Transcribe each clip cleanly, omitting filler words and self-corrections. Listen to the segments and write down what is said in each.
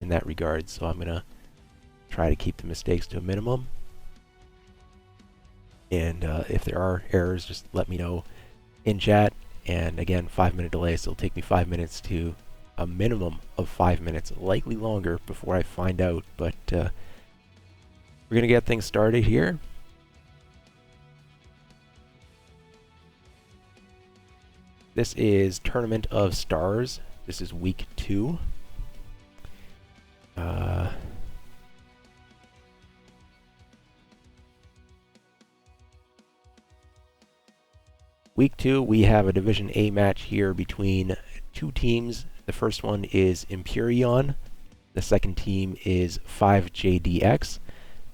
in that regard, so I'm going to try to keep the mistakes to a minimum. And if there are errors, just let me know in chat. And again, 5-minute delay, so it'll take me 5 minutes to a minimum of 5 minutes, likely longer, before I find out. But we're going to get things started here. This is Tournament of Stars. This is week 2. Week 2, we have a Division A match here between two teams. The first one is EMPYREON. The second team is 5JDX.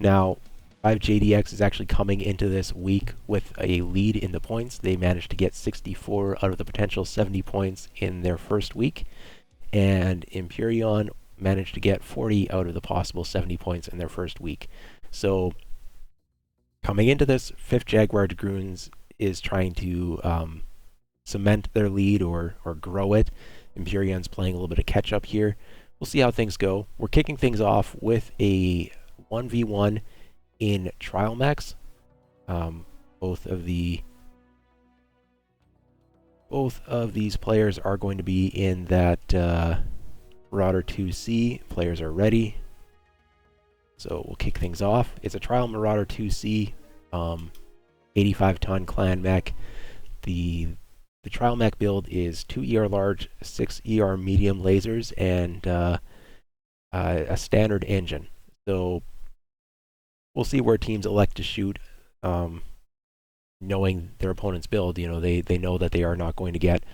Now, 5JDX is actually coming into this week with a lead in the points. They managed to get 64 out of the potential 70 points in their first week. And EMPYREON managed to get 40 out of the possible 70 points in their first week. So, coming into this, 5th Jaguar Dragoons is trying to cement their lead or grow it. EMPYREON's playing a little bit of catch up here. We'll see how things go. We're kicking things off with a 1v1 in trial mechs. Both of these players are going to be in that Marauder 2C. Players are ready. So we'll kick things off. It's a trial Marauder 2C. 85-ton clan mech. The trial mech build is 2 ER large, 6 ER medium lasers, and a standard engine. So we'll see where teams elect to shoot, knowing their opponent's build. You know, they know that they are not going to get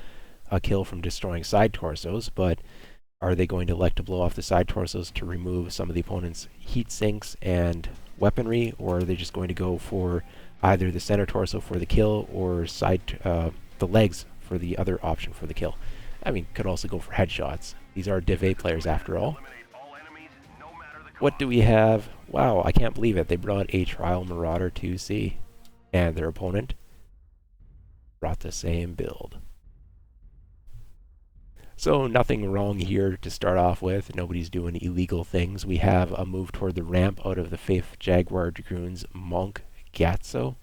a kill from destroying side torsos, but are they going to elect to blow off the side torsos to remove some of the opponent's heat sinks and weaponry, or are they just going to go for either the center torso for the kill or the legs for the other option for the kill? I mean, could also go for headshots. These are Div A players after all. What do we have? Wow, I can't believe it. They brought a trial Marauder 2C, and their opponent brought the same build. So nothing wrong here to start off with. Nobody's doing illegal things. We have a move toward the ramp out of the 5th Jaguar Dragoons, Monk Gatso,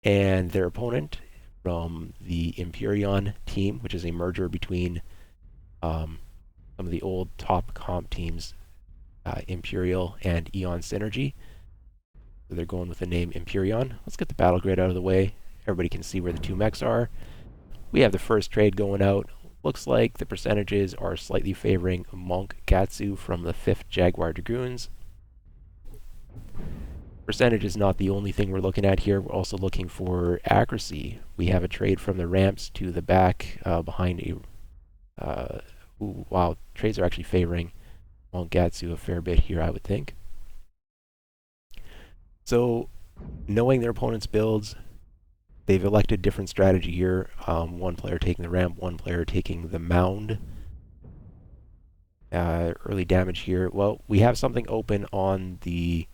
and their opponent from the EMPYREON team, which is a merger between some of the old top comp teams, Imperial and Eon Synergy. So they're going with the name EMPYREON. Let's get the battle grid out of the way. Everybody can see where the two mechs are. We have the first trade going out. Looks like the percentages are slightly favoring Monk Gatsu from the 5th Jaguar Dragoons. Percentage is not the only thing we're looking at here. We're also looking for accuracy. We have a trade from the ramps to the back behind a... wow, trades are actually favoring Monk Gatsu a fair bit here, I would think. So, knowing their opponent's builds, they've elected different strategy here. One player taking the ramp, one player taking the mound. Early damage here. Well, we have something open on the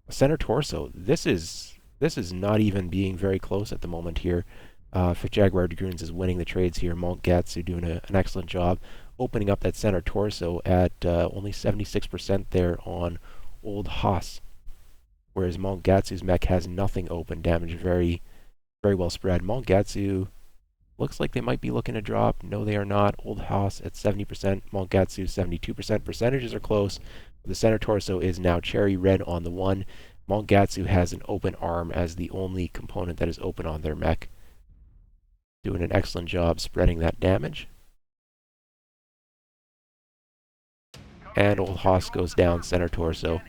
center torso. This is not even being very close at the moment here. 5th Jaguar Dragoons is winning the trades here. Monk Gatsu doing an excellent job opening up that center torso at only 76% there on Old Haas. Whereas Monk Gatsu's mech has nothing open. Damage very, very well spread. Monk Gatsu looks like they might be looking to drop. No, they are not. Old Haas at 70%. Monk Gatsu 72%. Percentages are close. The center torso is now cherry red on the one. Monk Gatsu has an open arm as the only component that is open on their mech. Doing an excellent job spreading that damage. And Old Haas goes down center torso.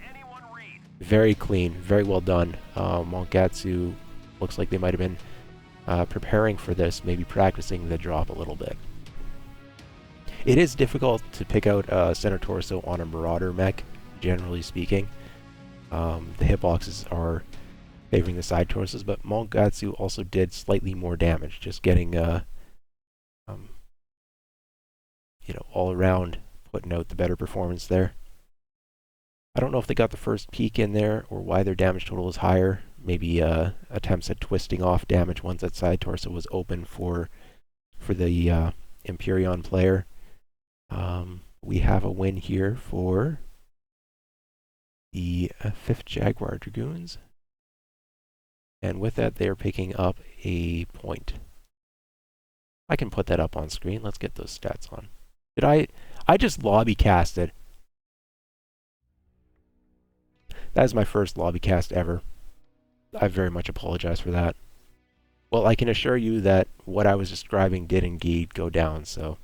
Very clean, very well done. Monk Gatsu looks like they might have been preparing for this, maybe practicing the drop a little bit. It is difficult to pick out center torso on a Marauder mech, generally speaking. The hitboxes are favoring the side torsos, but Monk Gatsu also did slightly more damage, just getting, all around putting out the better performance there. I don't know if they got the first peak in there or why their damage total is higher. Maybe attempts at twisting off damage once that side torso was open for the EMPYREON player. we have a win here for the 5th Jaguar Dragoons. And with that, they're picking up a point. I can put that up on screen. Let's get those stats on. Did I just lobby casted. That is my first lobby cast ever. I very much apologize for that. Well, I can assure you that what I was describing did indeed go down, so.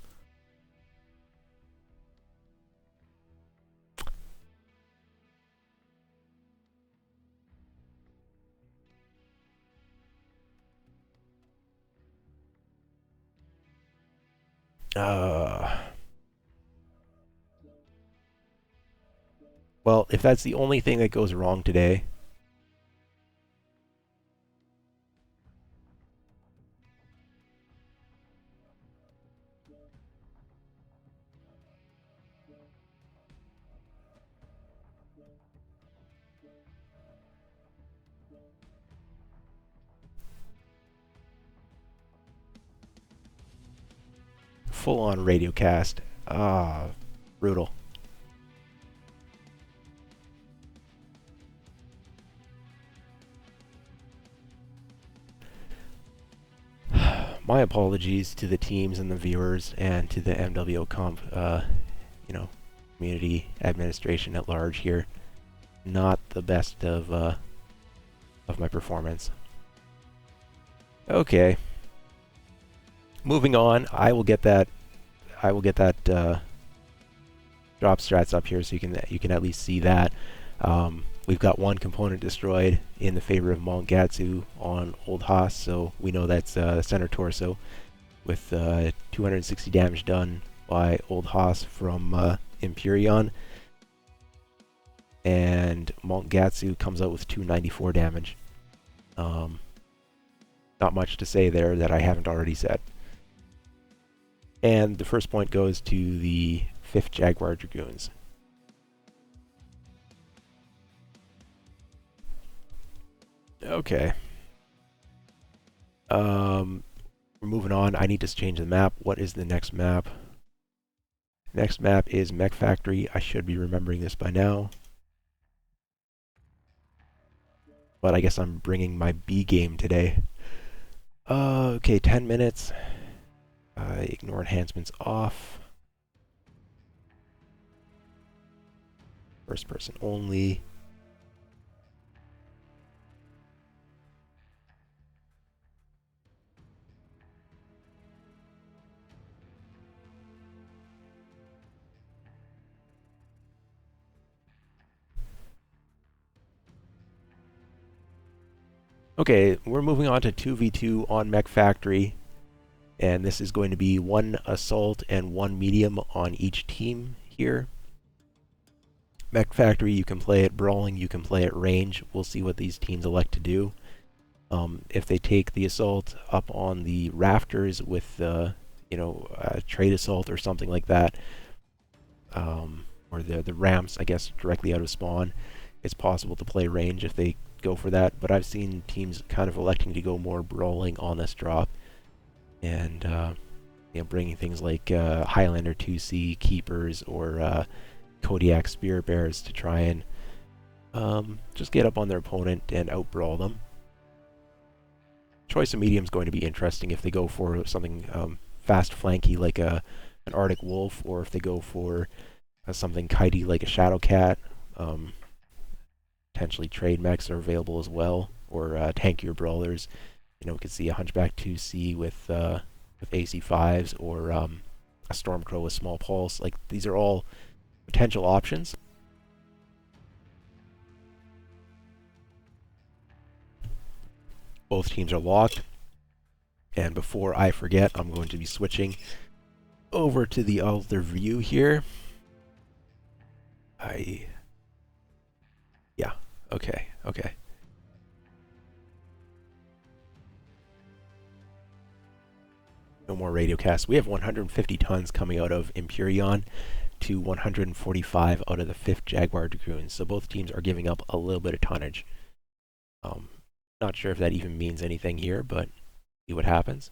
Well, if that's the only thing that goes wrong today, full-on radio cast. Brutal. My apologies to the teams and the viewers and to the MWO Comp, community administration at large here. Not the best of my performance. Okay. Moving on, I will get that drop strats up here so you can at least see that. We've got one component destroyed in the favor of Mount Gatsu on Old Haas, so we know that's center torso with 260 damage done by Old Haas from EMPYREON, and Mount Gatsu comes out with 294 damage. Not much to say there that I haven't already said. And the first point goes to the 5th Jaguar Dragoons. Okay. We're moving on. I need to change the map. What is the next map? Next map is Mech Factory. I should be remembering this by now. But I guess I'm bringing my B game today. Okay, 10 minutes. Ignore enhancements off. First person only. Okay, we're moving on to 2v2 on Mech Factory, and this is going to be 1 assault and 1 medium on each team here. Mech Factory, you can play at brawling, you can play at range. We'll see what these teams elect to do. If they take the assault up on the rafters with, a trade assault or something like that, or the ramps, I guess, directly out of spawn, it's possible to play range if they go for that, but I've seen teams kind of electing to go more brawling on this drop, and bringing things like Highlander 2C Keepers or Kodiak Spirit Bears to try and just get up on their opponent and out-brawl them. Choice of medium is going to be interesting if they go for something fast flanky like an Arctic Wolf, or if they go for something kitey like a Shadow Cat. Potentially trade mechs are available as well, or tankier brawlers. We could see a Hunchback 2C with AC5s, or a Stormcrow with small pulse. Like, these are all potential options. Both teams are locked, and before I forget, I'm going to be switching over to the other view here. Okay. No more radio casts. We have 150 tons coming out of EMPYREON to 145 out of the 5th Jaguar Dragoons. So both teams are giving up a little bit of tonnage. Not sure if that even means anything here, but see what happens.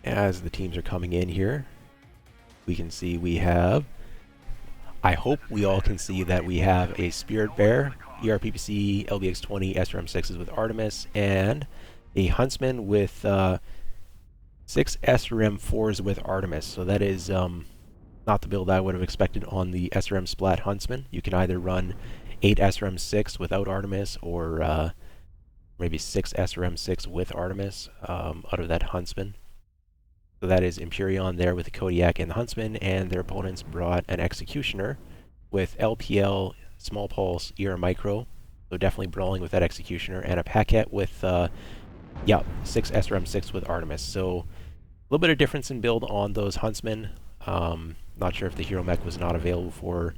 as the teams are coming in here, we can see we have, I hope we all can see that we have a Spirit Bear, ERPPC, LBX-20, SRM-6s with Artemis, and a Huntsman with 6 SRM-4s with Artemis. So that is not the build I would have expected on the SRM Splat Huntsman. You can either run 8 SRM-6 without Artemis, or maybe 6 SRM-6 with Artemis out of that Huntsman. So that is EMPYREON there with the Kodiak and the Huntsman, and their opponents brought an Executioner with LPL, Small Pulse, ER Micro, so definitely brawling with that Executioner, and a Paquette with, 6 SRM-6 with Artemis. So a little bit of difference in build on those Huntsmen. Not sure if the Hero Mech was not available for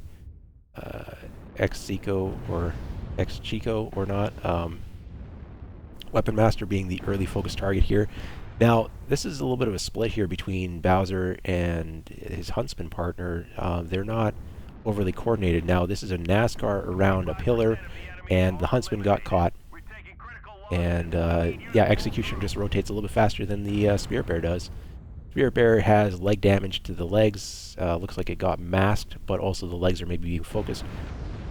X-Chico or not. Weapon Master being the early focus target here. Now, this is a little bit of a split here between Bowser and his Huntsman partner. They're not overly coordinated. Now, this is a NASCAR around a pillar, and the Huntsman got caught. And, Execution just rotates a little bit faster than the Spirit Bear does. Spirit Bear has leg damage to the legs. Looks like it got masked, but also the legs are maybe being focused.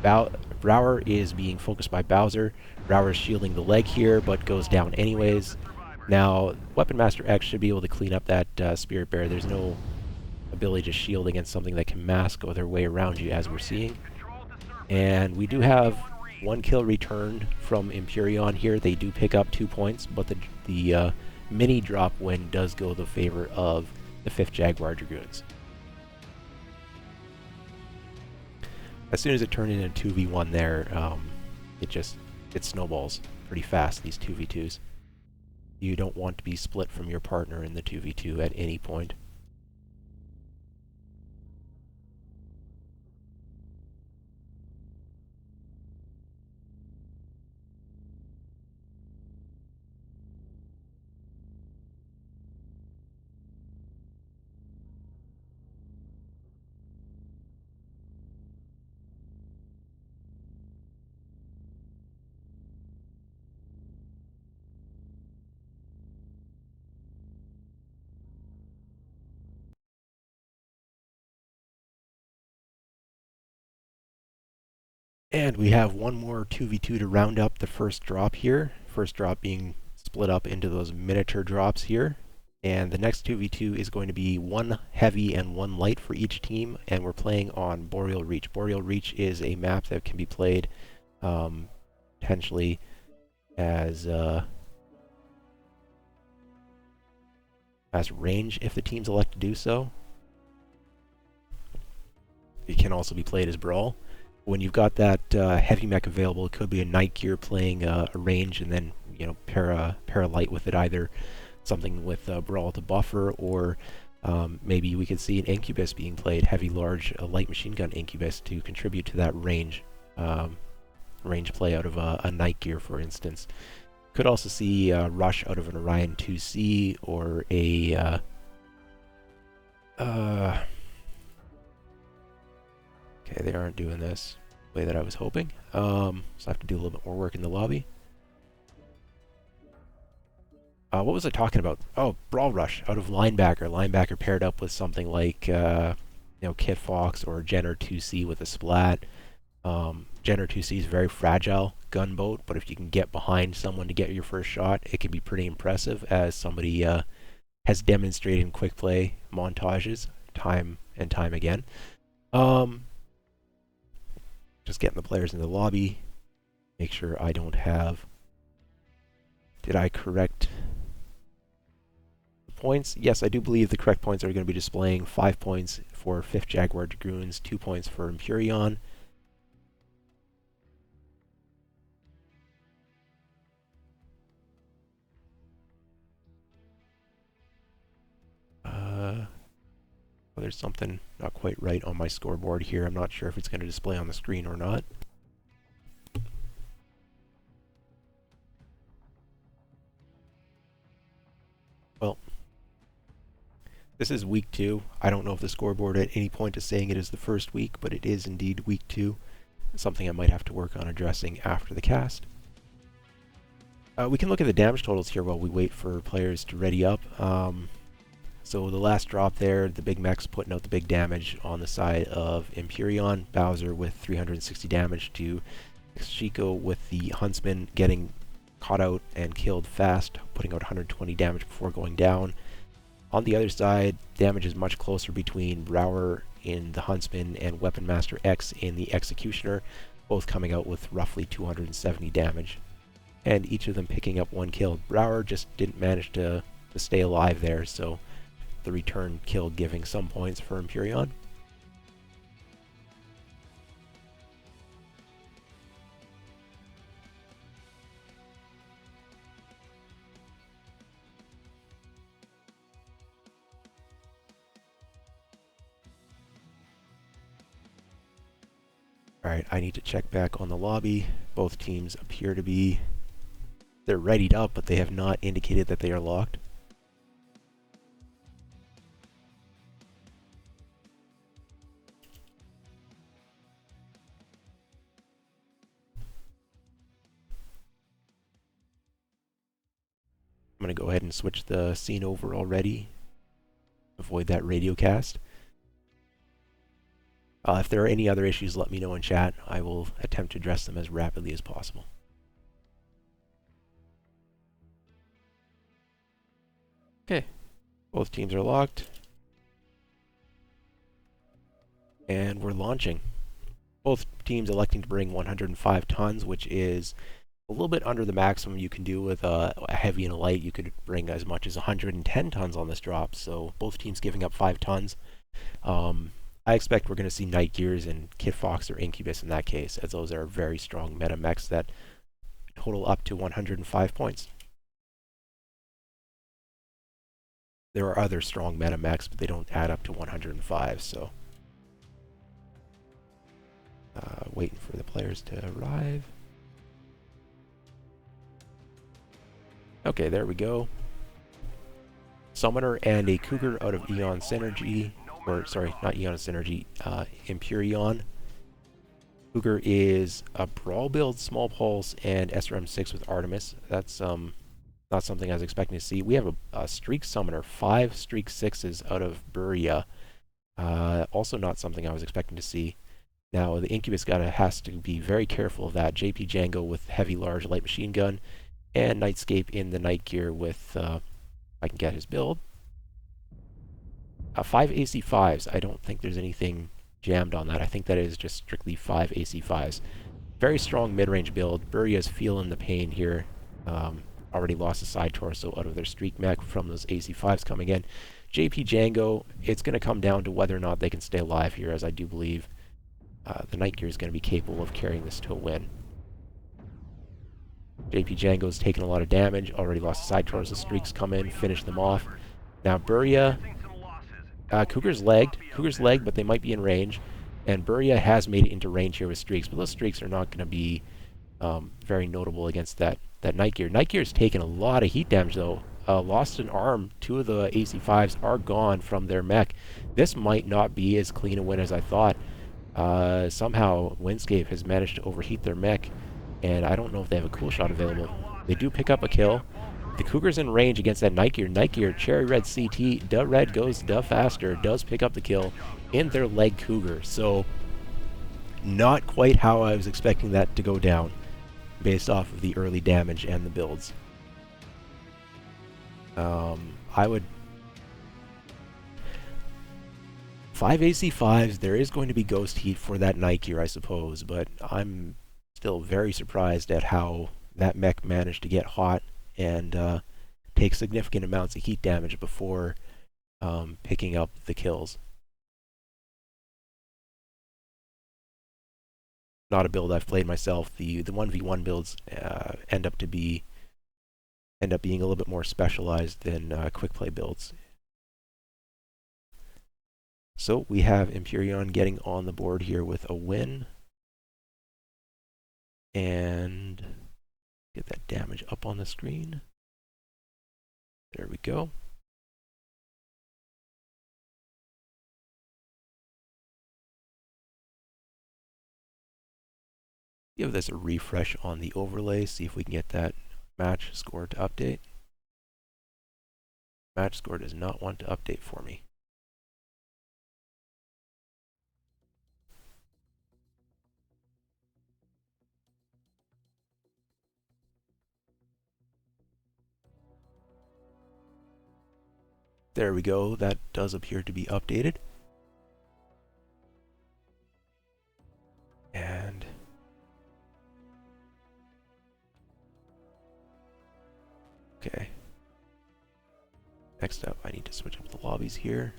Brower is being focused by Bowser. Brower is shielding the leg here, but goes down anyways. Now, Weapon Master X should be able to clean up that Spirit Bear. There's no ability to shield against something that can mask their way around you, as we're seeing. And we do have 1 kill returned from EMPYREON here. They do pick up 2 points, but the mini drop win does go the favor of the 5th Jaguar Dragoons. As soon as it turned into 2v1 there, it snowballs pretty fast, these 2v2s. You don't want to be split from your partner in the 2v2 at any point. And we have one more 2v2 to round up the first drop here. First drop being split up into those miniature drops here. And the next 2v2 is going to be 1 heavy and 1 light for each team, and we're playing on Boreal Reach. Boreal Reach is a map that can be played potentially as range if the teams elect to do so. It can also be played as Brawl. When you've got that heavy mech available, it could be a Night Gear playing a range, and then pair a light with it, either something with Brawl to buffer, or maybe we could see an Incubus being played, heavy large light machine gun Incubus, to contribute to that range play out of a Night Gear, for instance. Could also see Rush out of an Orion 2C, or a okay, they aren't doing this the way that I was hoping. So I have to do a little bit more work in the lobby. What was I talking about? Oh, Brawl Rush out of Linebacker. Linebacker paired up with something like, Kit Fox or Jenner 2C with a Splat. Jenner 2C is very fragile gunboat, but if you can get behind someone to get your first shot, it can be pretty impressive, as somebody has demonstrated in quick play montages time and time again. Just getting the players in the lobby. Make sure I don't have... Did I correct the points? Yes, I do believe the correct points are going to be displaying 5 points for 5th Jaguar Dragoons, 2 points for EMPYREON. There's something not quite right on my scoreboard here. I'm not sure if it's going to display on the screen or not. Well, this is week 2. I don't know if the scoreboard at any point is saying it is the first week, but it is indeed week 2. Something I might have to work on addressing after the cast. We can look at the damage totals here while we wait for players to ready up. So the last drop there, the big mech's putting out the big damage on the side of EMPYREON. Bowser with 360 damage to Chico with the Huntsman getting caught out and killed fast, putting out 120 damage before going down. On the other side, damage is much closer between Brower in the Huntsman and Weapon Master X in the Executioner, both coming out with roughly 270 damage. And each of them picking up one kill. Brower just didn't manage to stay alive there, so the return kill giving some points for EMPYREON. Alright, I need to check back on the lobby. Both teams appear to be... they're readied up, but they have not indicated that they are locked. I'm going to go ahead and switch the scene over already. Avoid that radio cast. If there are any other issues, let me know in chat. I will attempt to address them as rapidly as possible. Okay, both teams are locked. And we're launching. Both teams electing to bring 105 tons, which is a little bit under the maximum you can do with a heavy and a light. You could bring as much as 110 tons on this drop, so both teams giving up 5 tons. I expect we're going to see Night Gears and Kit Fox or Incubus in that case, as those are very strong meta mechs that total up to 105 points. There are other strong meta mechs, but they don't add up to 105, so... waiting for the players to arrive. Okay, there we go. Summoner and a Cougar out of Eon Synergy. Or, sorry, not Eon Synergy, EMPYREON. Cougar is a Brawl build, Small Pulse, and SRM6 with Artemis. That's not something I was expecting to see. We have a Streak Summoner, 5 Streak 6s out of Buria. Also not something I was expecting to see. Now, the Incubus guy has to be very careful of that. JP Django with Heavy Large Light Machine Gun, and Nightscape in the Night Gear with, I can get his build. 5 AC5s. I don't think there's anything jammed on that. I think that is just strictly 5 AC5s. Very strong mid-range build. Buria's feeling the pain here. Already lost a side torso out of their Streak mech from those AC5s coming in. JP Django, it's going to come down to whether or not they can stay alive here, as I do believe the Night Gear is going to be capable of carrying this to a win. JP Django's taken a lot of damage, already lost a side torso. Streaks come in, finish them off. Now Buria, Cougar's legged, but they might be in range, and Buria has made it into range here with Streaks, but those Streaks are not going to be very notable against that Night Gear. Night Gear's taken a lot of heat damage though. Lost an arm. 2 of the AC5s are gone from their mech. This might not be as clean a win as I thought. Somehow Windscape has managed to overheat their mech, and I don't know if they have a cool shot available. They do pick up a kill. The Cougar's in range against that Night Gear. Night Gear, Cherry Red CT, duh red goes duh faster, does pick up the kill in their leg Cougar. So, not quite how I was expecting that to go down, based off of the early damage and the builds. I would... 5 AC5s, there is going to be ghost heat for that Night Gear, I suppose, but I'm still very surprised at how that mech managed to get hot and take significant amounts of heat damage before picking up the kills. Not a build I've played myself. The 1v1 builds end up being a little bit more specialized than quick play builds. So we have EMPYREON getting on the board here with a win. And get that damage up on the screen. There we go. Give this a refresh on the overlay, see if we can get that match score to update. Match score does not want to update for me. There we go. That does appear to be updated. And okay. Next up, I need to switch up the lobbies here.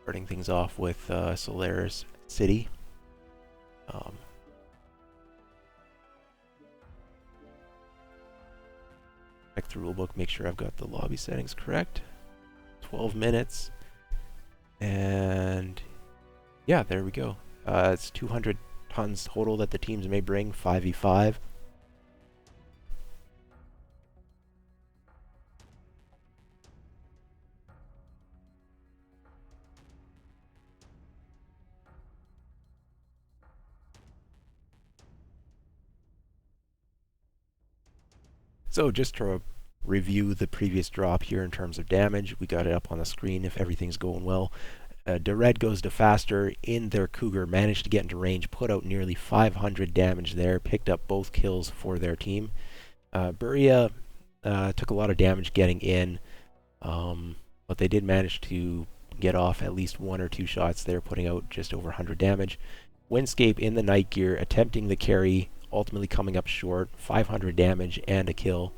Starting things off with Solaris City. Check the rulebook, make sure I've got the lobby settings correct. 12 minutes. And yeah, there we go. It's 200 tons total that the teams may bring, 5v5. So just to review the previous drop here in terms of damage, we got it up on the screen if everything's going well. The red goes to faster in their Cougar, managed to get into range, put out nearly 500 damage there, picked up both kills for their team. Buria took a lot of damage getting in, but they did manage to get off at least 1 or 2 shots there, putting out just over 100 damage. Windscape in the night gear, attempting the carry, ultimately coming up short, 500 damage and a kill.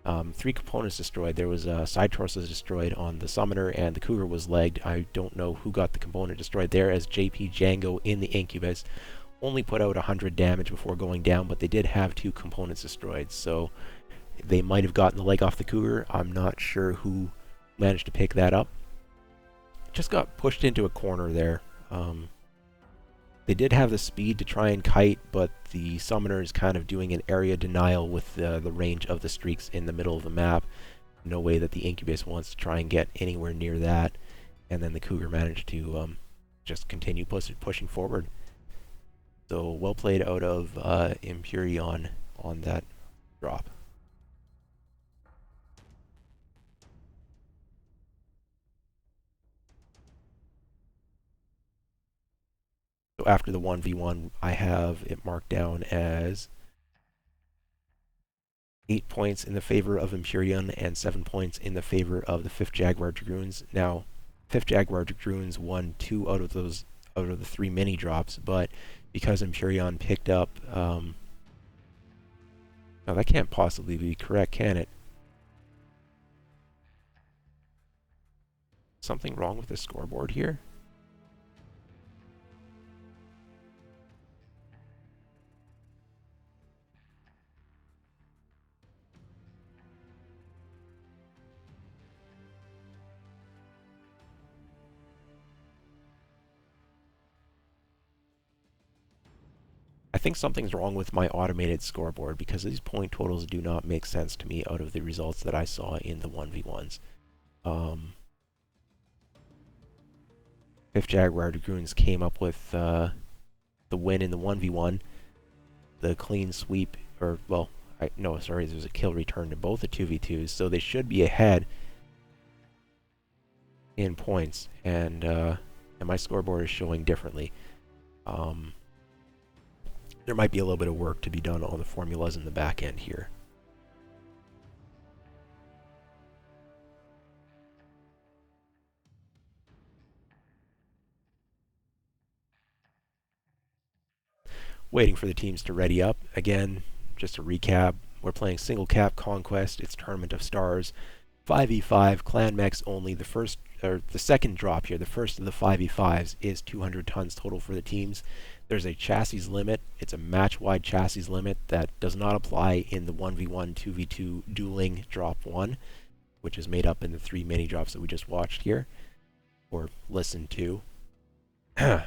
3 components destroyed. There was side torsos destroyed on the Summoner, and the Cougar was legged. I don't know who got the component destroyed there, as JP Django in the Incubus only put out 100 damage before going down, but they did have 2 components destroyed, so they might have gotten the leg off the Cougar. I'm not sure who managed to pick that up. Just got pushed into a corner there. They did have the speed to try and kite, but the Summoner is kind of doing an area denial with the range of the streaks in the middle of the map. No way that the Incubus wants to try and get anywhere near that. And then the Cougar managed to just continue pushing forward. So well played out of EMPYREON on that drop. So after the 1v1, I have it marked down as 8 points in the favor of EMPYREON and 7 points in the favor of the 5th Jaguar Dragoons. Now, 5th Jaguar Dragoons won 2 out of the 3 mini drops, but because EMPYREON picked up, no, that can't possibly be correct, can it? Something wrong with the scoreboard here? I think something's wrong with my automated scoreboard, because these point totals do not make sense to me out of the results that I saw in the 1v1s. 5th Jaguar Dragoons came up with the win in the 1v1. The clean sweep, or, well, no, sorry, there was a kill return to both the 2v2s, so they should be ahead in points, and my scoreboard is showing differently. There might be a little bit of work to be done on the formulas in the back end here. Waiting for the teams to ready up. Again, just to recap, we're playing single cap conquest. It's Tournament of Stars, 5v5 clan mechs only. The second drop here, the first of the 5v5s, is 200 tons total for the teams. There's a chassis limit. It's a match-wide chassis limit that does not apply in the 1v1, 2v2 dueling drop 1, which is made up in the 3 mini drops that we just watched here, or listened to. But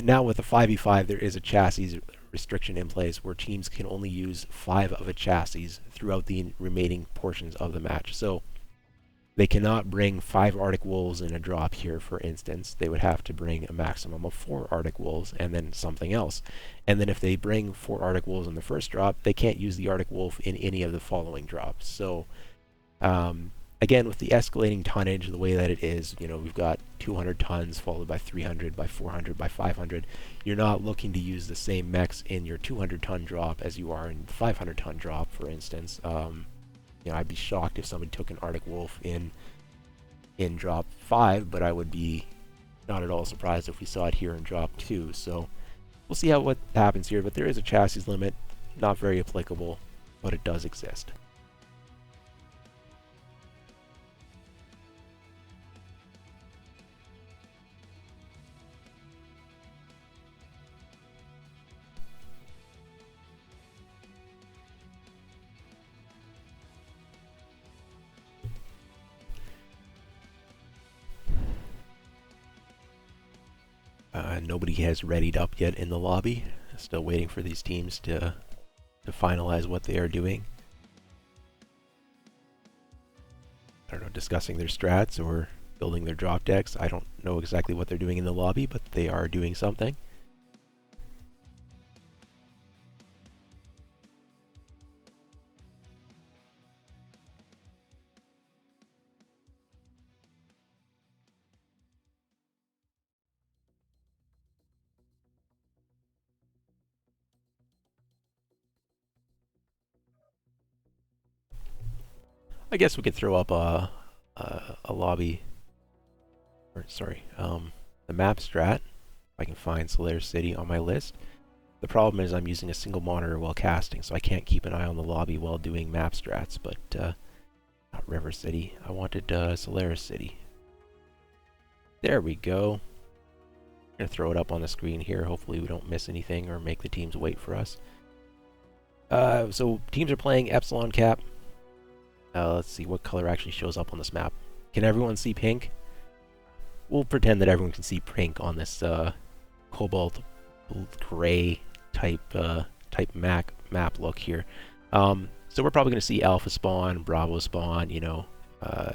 now with the 5v5, there is a chassis restriction in place where teams can only use 5 of a chassis throughout the remaining portions of the match. So They cannot bring 5 Arctic Wolves in a drop here, for instance. They would have to bring a maximum of 4 Arctic Wolves and then something else. And then if they bring 4 Arctic Wolves in the first drop, they can't use the Arctic Wolf in any of the following drops. So, again, with the escalating tonnage, the way that it is, you know, we've got 200 tons followed by 300, by 400, by 500. You're not looking to use the same mechs in your 200-ton drop as you are in the 500-ton drop, for instance. You know, I'd be shocked if somebody took an Arctic Wolf in drop 5, but I would be not at all surprised if we saw it here in drop 2. So we'll see what happens here, but there is a chassis limit, not very applicable, but it does exist. Nobody has readied up yet in the lobby. Still waiting for these teams to finalize what they are doing. I don't know, discussing their strats or building their drop decks. I don't know exactly what they're doing in the lobby, but they are doing something. I guess we could throw up a lobby, or sorry, the map strat. If I can find Solaris City on my list. The problem is I'm using a single monitor while casting, so I can't keep an eye on the lobby while doing map strats, but not River City. I wanted Solaris City. There we go. I'm going to throw it up on the screen here. Hopefully we don't miss anything or make the teams wait for us. So teams are playing Epsilon Cap. Let's see what color actually shows up on this map. Can everyone see pink? We'll pretend that everyone can see pink on this cobalt gray type map look here. So we're probably going to see Alpha spawn, Bravo spawn, you know,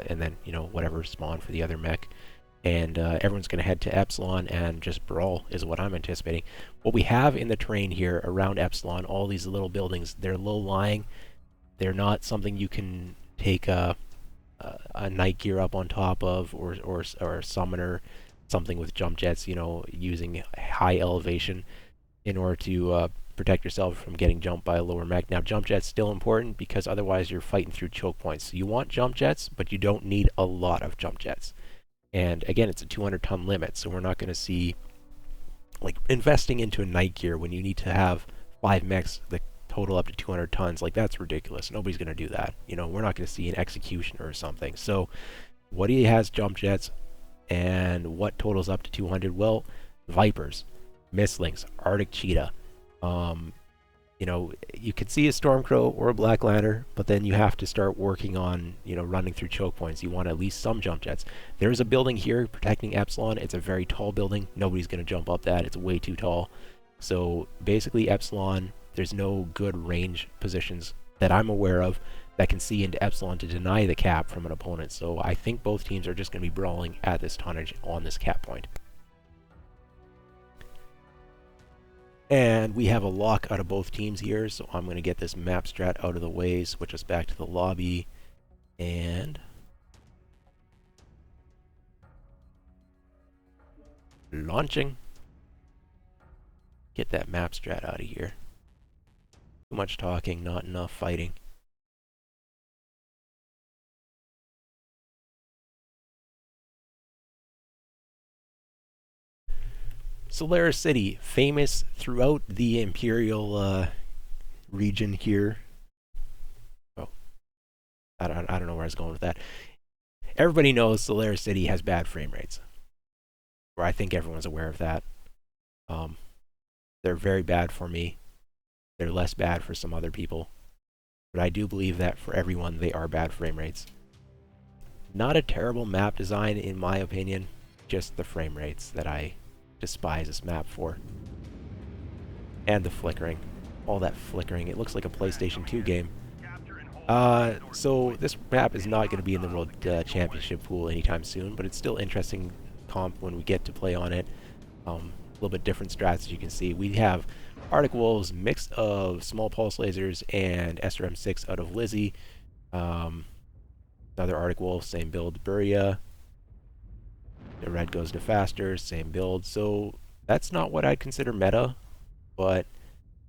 and then, you know, whatever spawn for the other mech. And everyone's going to head to Epsilon and just brawl is what I'm anticipating. What we have in the terrain here around Epsilon, all these little buildings, they're low-lying. They're not something you can take a night gear up on top of, or a summoner, something with jump jets, you know, using high elevation in order to protect yourself from getting jumped by a lower mech. Now, jump jets still important because otherwise you're fighting through choke points. So you want jump jets, but you don't need a lot of jump jets. And again, it's a 200-ton limit, so we're not going to see, like, investing into a night gear when you need to have 5 mechs that total up to 200 tons. Like, that's ridiculous. Nobody's going to do that. You know, we're not going to see an executioner or something. So what he has jump jets, and what totals up to 200? Well, Vipers, Mistlings, Arctic Cheetah. You know, you could see a Stormcrow or a Black Lantern, but then you have to start working on, you know, running through choke points. You want at least some jump jets. There's a building here protecting Epsilon. It's a very tall building. Nobody's going to jump up that. It's way too tall. So basically Epsilon, there's no good range positions that I'm aware of that can see into Epsilon to deny the cap from an opponent. So I think both teams are just going to be brawling at this tonnage on this cap point. And we have a lock out of both teams here, so I'm going to get this map strat out of the way, switch us back to the lobby, and launching. Get that map strat out of here. Too much talking, not enough fighting. Solaris City, famous throughout the Imperial region here. Oh, I don't know where I was going with that. Everybody knows Solaris City has bad frame rates. Or I think everyone's aware of that. They're very bad for me. They're less bad for some other people. But I do believe that for everyone, they are bad frame rates. Not a terrible map design, in my opinion. Just the frame rates that I despise this map for. And the flickering. All that flickering. It looks like a PlayStation 2 game. So this map is not going to be in the World Championship pool anytime soon, but it's still interesting comp when we get to play on it. A little bit different strats, as you can see. We have Arctic Wolves, mix of small pulse lasers and SRM6 out of Lizzie. Another Arctic Wolf, same build, Buria. The red goes to faster, same build. So that's not what I'd consider meta, but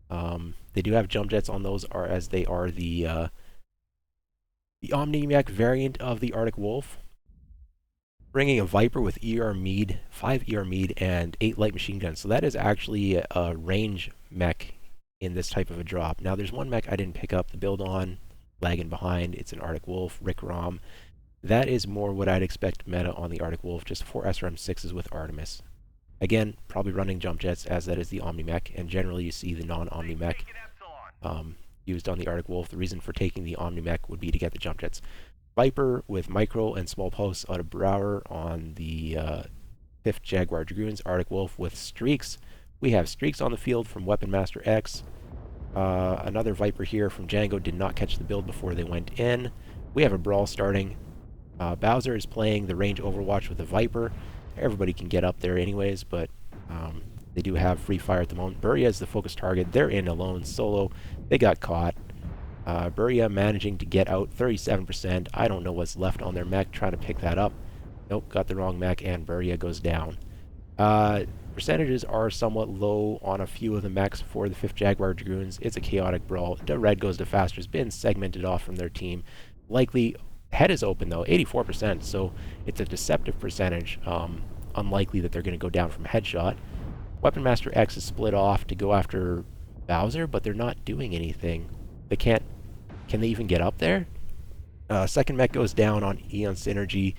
they do have jump jets on those, are as they are the Omni-Mech variant of the Arctic Wolf. Bringing a Viper with ER Mead, 5 ER Mead, and 8 light machine guns. So that is actually a range mech in this type of a drop. Now there's one mech I didn't pick up the build on, lagging behind. It's an Arctic Wolf, Rick Rom. That is more what I'd expect meta on the Arctic Wolf, just 4 SRM6s with Artemis. Again, probably running jump jets, as that is the Omni Mech, and generally you see the non-Omni Mech used on the Arctic Wolf. The reason for taking the Omni Mech would be to get the jump jets. Viper with micro and small pulse out of Brower on the 5th Jaguar Dragoons. Arctic Wolf with streaks. We have streaks on the field from Weapon Master X. Another Viper here from Django did not catch the build before they went in. We have a brawl starting. Bowser is playing the range Overwatch with the Viper. Everybody can get up there anyways, but they do have free fire at the moment. Buria is the focus target. They're in alone, solo. They got caught. Buria managing to get out 37%. I don't know what's left on their mech, trying to pick that up. Nope, got the wrong mech, and Buria goes down. Percentages are somewhat low on a few of the mechs for the 5th Jaguar Dragoons. It's a chaotic brawl. The red goes to faster. Has been segmented off from their team. Likely, head is open though, 84%, so it's a deceptive percentage. Unlikely that they're going to go down from headshot. Weapon Master X is split off to go after Bowser, but they're not doing anything. They can't. Can they even get up there? Second mech goes down on Eon Synergy,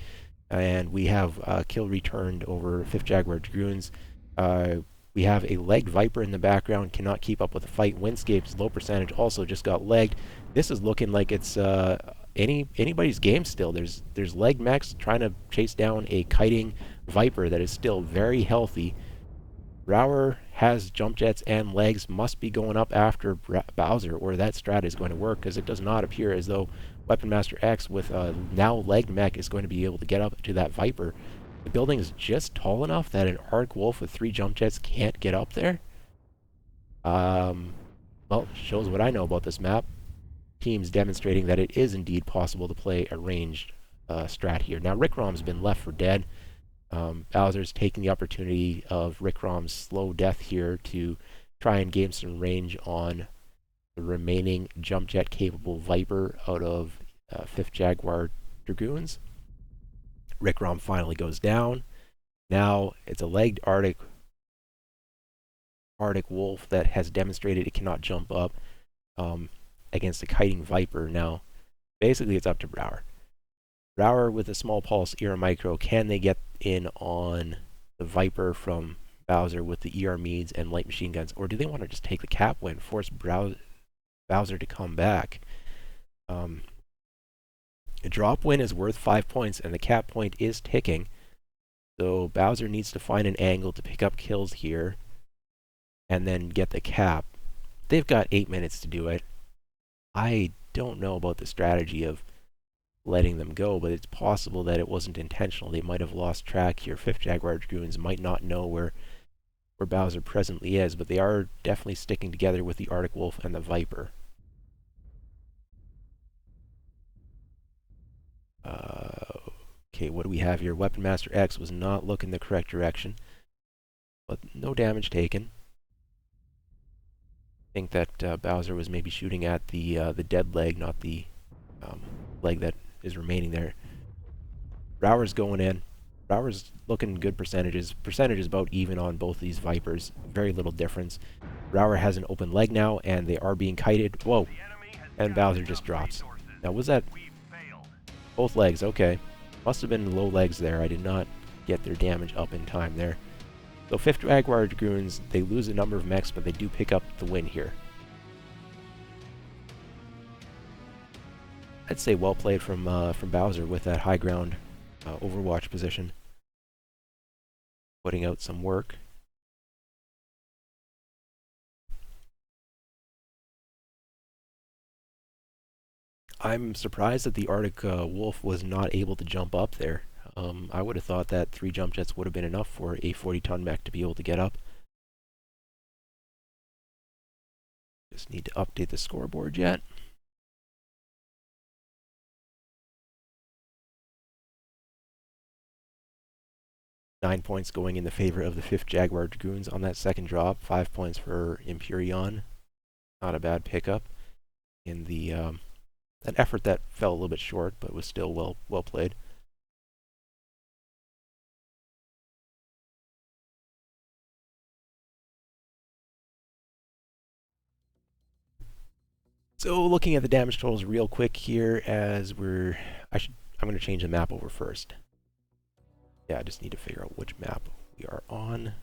and we have kill returned over 5th Jaguar Dragoons. We have a legged Viper in the background, cannot keep up with the fight. Windscape's low percentage also just got legged. This is looking like it's anybody's game still. There's legged mechs trying to chase down a kiting Viper that is still very healthy. Brower has jump jets and legs, must be going up after Bowser, or that strat is going to work, because it does not appear as though Weapon Master X with a now legged mech is going to be able to get up to that Viper. The building is just tall enough that an Arctic Wolf with 3 jump jets can't get up there. Well, shows what I know about this map. Teams demonstrating that it is indeed possible to play a ranged strat here. Now, Rick Rom's been left for dead. Bowser's taking the opportunity of Rick Rom's slow death here to try and gain some range on the remaining jump jet capable Viper out of 5th Jaguar Dragoons. Rick Rom finally goes down. Now it's a legged Arctic Wolf that has demonstrated it cannot jump up against a kiting Viper. Now, basically it's up to Brower. Brower with a small pulse ER micro, can they get in on the Viper from Bowser with the ER meads and light machine guns, or do they want to just take the cap win, force Bowser to come back? A drop win is worth 5 points, and the cap point is ticking, so Bowser needs to find an angle to pick up kills here and then get the cap. They've got 8 minutes to do it. I don't know about the strategy of letting them go, but it's possible that it wasn't intentional. They might have lost track here. 5th Jaguar Dragoons might not know where Bowser presently is, but they are definitely sticking together with the Arctic Wolf and the Viper. Okay, what do we have here? Weapon Master X was not looking the correct direction, but no damage taken. I think that Bowser was maybe shooting at the dead leg, not the leg that is remaining there. Brower's going in. Brower's looking good percentages. Percentage is about even on both these Vipers. Very little difference. Brower has an open leg now, and they are being kited. Whoa. And Bowser just drops. Now, was that both legs? Okay. Must have been low legs there. I did not get their damage up in time there. So 5th Jaguar Dragoons, they lose a number of mechs, but they do pick up the win here. I'd say well played from Bowser with that high ground Overwatch position. Putting out some work. I'm surprised that the Arctic Wolf was not able to jump up there. I would have thought that 3 jump jets would have been enough for a 40-ton mech to be able to get up. Just need to update the scoreboard yet. Nine points going in the favor of the 5th Jaguar Dragoons on that second drop. 5 points for EMPYREON. Not a bad pickup in the an effort that fell a little bit short, but was still well played. So looking at the damage totals real quick here, as I'm going to change the map over first. Yeah, I just need to figure out which map we are on.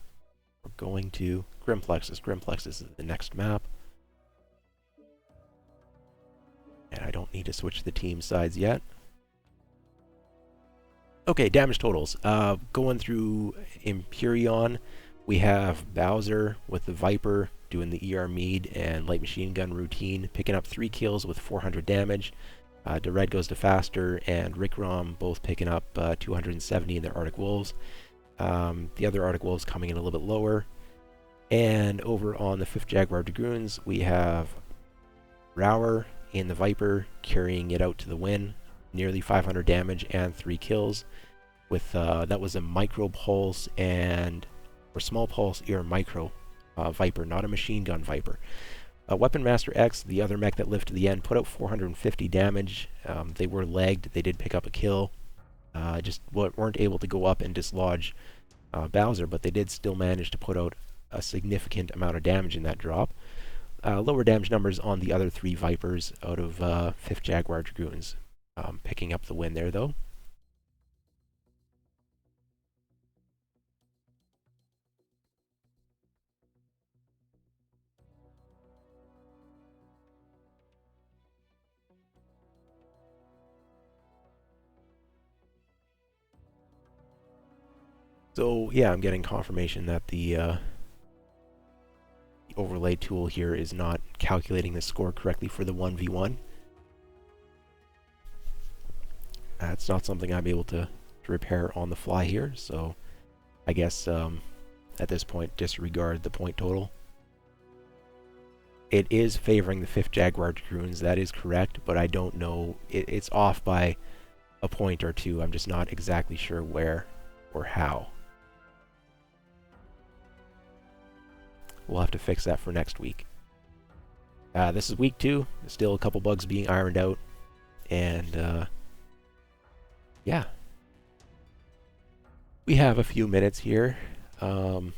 We're going to Grimplexus. Grimplexus is the next map. And I don't need to switch the team sides yet. Okay, damage totals. Going through EMPYREON, we have Bowser with the Viper doing the ER Mead and light machine gun routine, picking up 3 kills with 400 damage. Red goes to Faster and Rick Rom both picking up 270 in their Arctic Wolves. The other Arctic Wolves coming in a little bit lower. And over on the 5th Jaguar Dragoons, we have Rower in the Viper carrying it out to the win. Nearly 500 damage and 3 kills. With that was a micro pulse or small pulse or micro Viper, not a machine gun Viper. Weapon Master X, the other mech that lived to the end, put out 450 damage. They were legged. They did pick up a kill. Just weren't able to go up and dislodge Bowser, but they did still manage to put out a significant amount of damage in that drop. Lower damage numbers on the other 3 Vipers out of 5th Jaguar Dragoons. Picking up the win there, though. So yeah, I'm getting confirmation that the overlay tool here is not calculating the score correctly for the 1v1. It's not something I'm able to repair on the fly here, so I guess at this point disregard the point total. It is favoring the 5th Jaguar Dragoons, that is correct, but I don't know, it's off by a point or 2. I'm just not exactly sure where or how. We'll have to fix that for next week. This is week 2. There's still a couple bugs being ironed out. And, yeah. We have a few minutes here. What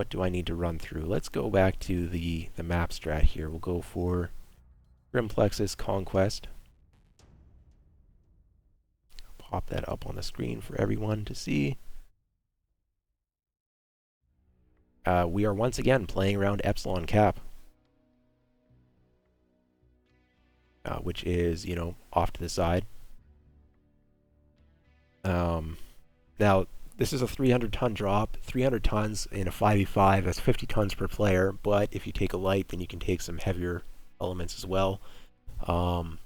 do I need to run through? Let's go back to the map strat here. We'll go for Grimplexus Conquest. Pop that up on the screen for everyone to see. We are once again playing around Epsilon Cap, which is, you know, off to the side. Now, this is a 300-ton drop. 300 tons in a 5v5, that's 50 tons per player, but if you take a light, then you can take some heavier elements as well. Are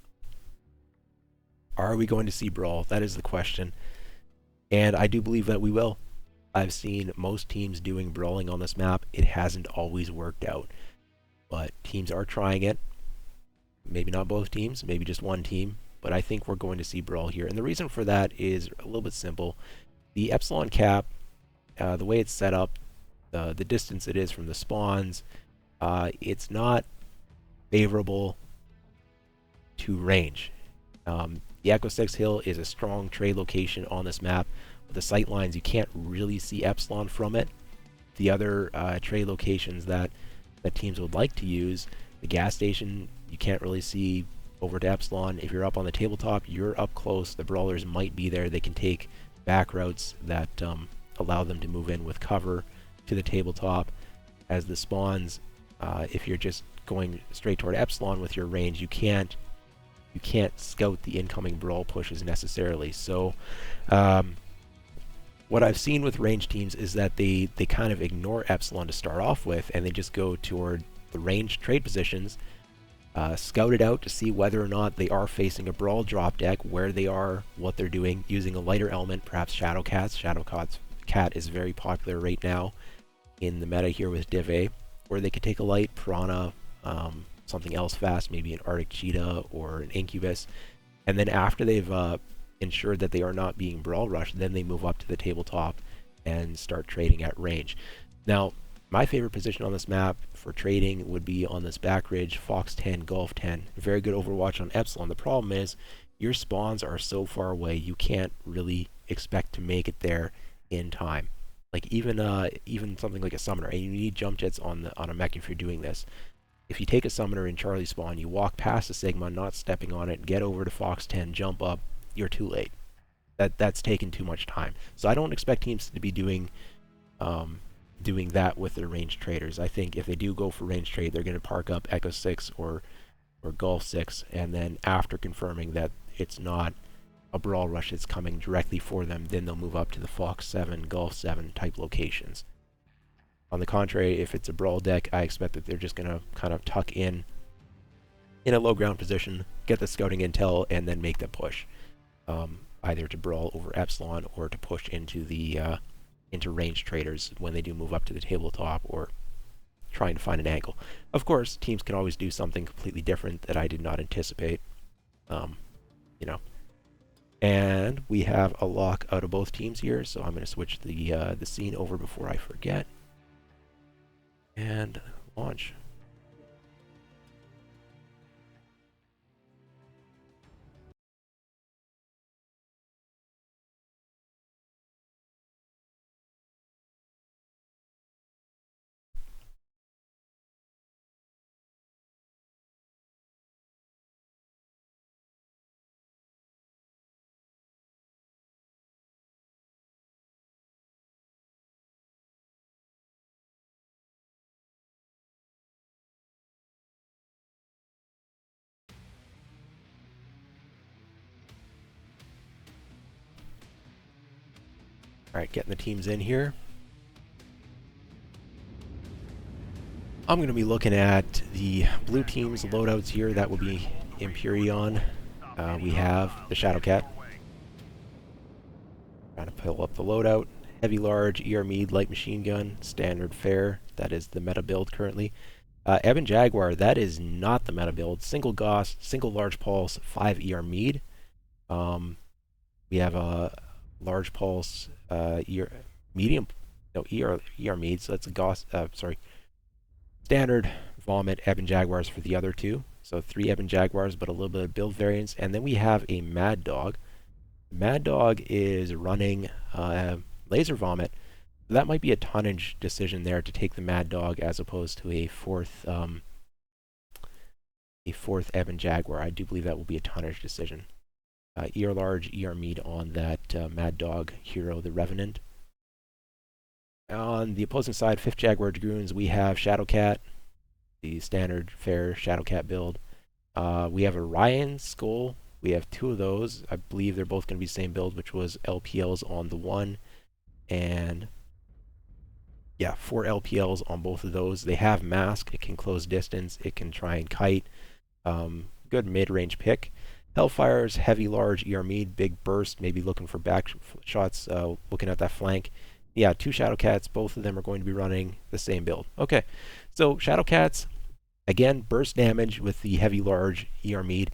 we going to see Brawl? That is the question. And I do believe that we will. I've seen most teams doing brawling on this map. It hasn't always worked out, but teams are trying it. Maybe not both teams, maybe just one team, but I think we're going to see brawl here. And the reason for that is a little bit simple. The Epsilon Cap, the way it's set up, the distance it is from the spawns, it's not favorable to range. The Echo 6 Hill is a strong trade location on this map. With the sight lines, you can't really see Epsilon from it. The other trade locations that teams would like to use, the gas station, you can't really see over to Epsilon. If you're up on the tabletop, you're up close. The brawlers might be there. They can take back routes that allow them to move in with cover to the tabletop. As the spawns, if you're just going straight toward Epsilon with your range, you can't scout the incoming brawl pushes necessarily. So what I've seen with range teams is that they kind of ignore Epsilon to start off with, and they just go toward the range trade positions, scout it out to see whether or not they are facing a brawl drop deck, where they are, what they're doing, using a lighter element, perhaps Shadow Cats. Shadow Cat is very popular right now in the meta here with Div A, or they could take a light Piranha, something else fast, maybe an Arctic Cheetah or an Incubus, and then after they've ensured that they are not being brawl rushed, then they move up to the tabletop and start trading at range. Now, my favorite position on this map for trading would be on this back ridge, Fox 10, Golf 10. Very good overwatch on Epsilon. The problem is your spawns are so far away, you can't really expect to make it there in time. Like even something like a summoner, and you need jump jets on a mech if you're doing this. If you take a summoner in Charlie spawn, you walk past the Sigma, not stepping on it, get over to Fox 10, jump up, you're too late. That's taken too much time. So I don't expect teams to be doing that with their range traders. I think if they do go for range trade, they're going to park up Echo 6 or Golf 6, and then after confirming that it's not a brawl rush that's coming directly for them, then they'll move up to the Fox 7, Golf 7 type locations. On the contrary, if it's a brawl deck, I expect that they're just going to kind of tuck in a low ground position, get the scouting intel, and then make the push. Either to brawl over Epsilon or to push into the into range traders when they do move up to the tabletop, or trying to find an angle. Of course, teams can always do something completely different that I did not anticipate. You know. And we have a lock out of both teams here, so I'm going to switch the scene over before I forget. And launch. Alright, getting the teams in here. I'm going to be looking at the blue team's loadouts here. That will be EMPYREON. We have the Shadow Cat. Trying to pull up the loadout. Heavy Large, ER Mead, Light Machine Gun, Standard Fair. That is the meta build currently. Ebon Jaguar, that is not the meta build. Single Gauss, single Large Pulse, 5 ER Mead. We have a Large Pulse, medium, no, ER Mead, so that's a Gauss, Standard, Vomit, Ebon Jaguars for the other two. So 3 Ebon Jaguars, but a little bit of build variance. And then we have a Mad Dog. Mad Dog is running Laser Vomit. That might be a tonnage decision there to take the Mad Dog as opposed to a fourth Ebon Jaguar. I do believe that will be a tonnage decision. ER Large, ER Mead on that Mad Dog hero, the Revenant. On the opposing side, 5th Jaguar Dragoons, we have Shadow Cat, the standard fair Shadow Cat build. We have Orion Skull. We have 2 of those. I believe they're both going to be the same build, which was LPLs on the one, and yeah, 4 LPLs on both of those. They have Mask. It can close distance. It can try and kite. Good mid-range pick. Hellfire's Heavy Large, ER Mead, big burst, maybe looking for back shots, looking at that flank. Yeah, 2 Shadow Cats, both of them are going to be running the same build. Okay, so Shadow Cats, again, burst damage with the Heavy Large, ER Mead.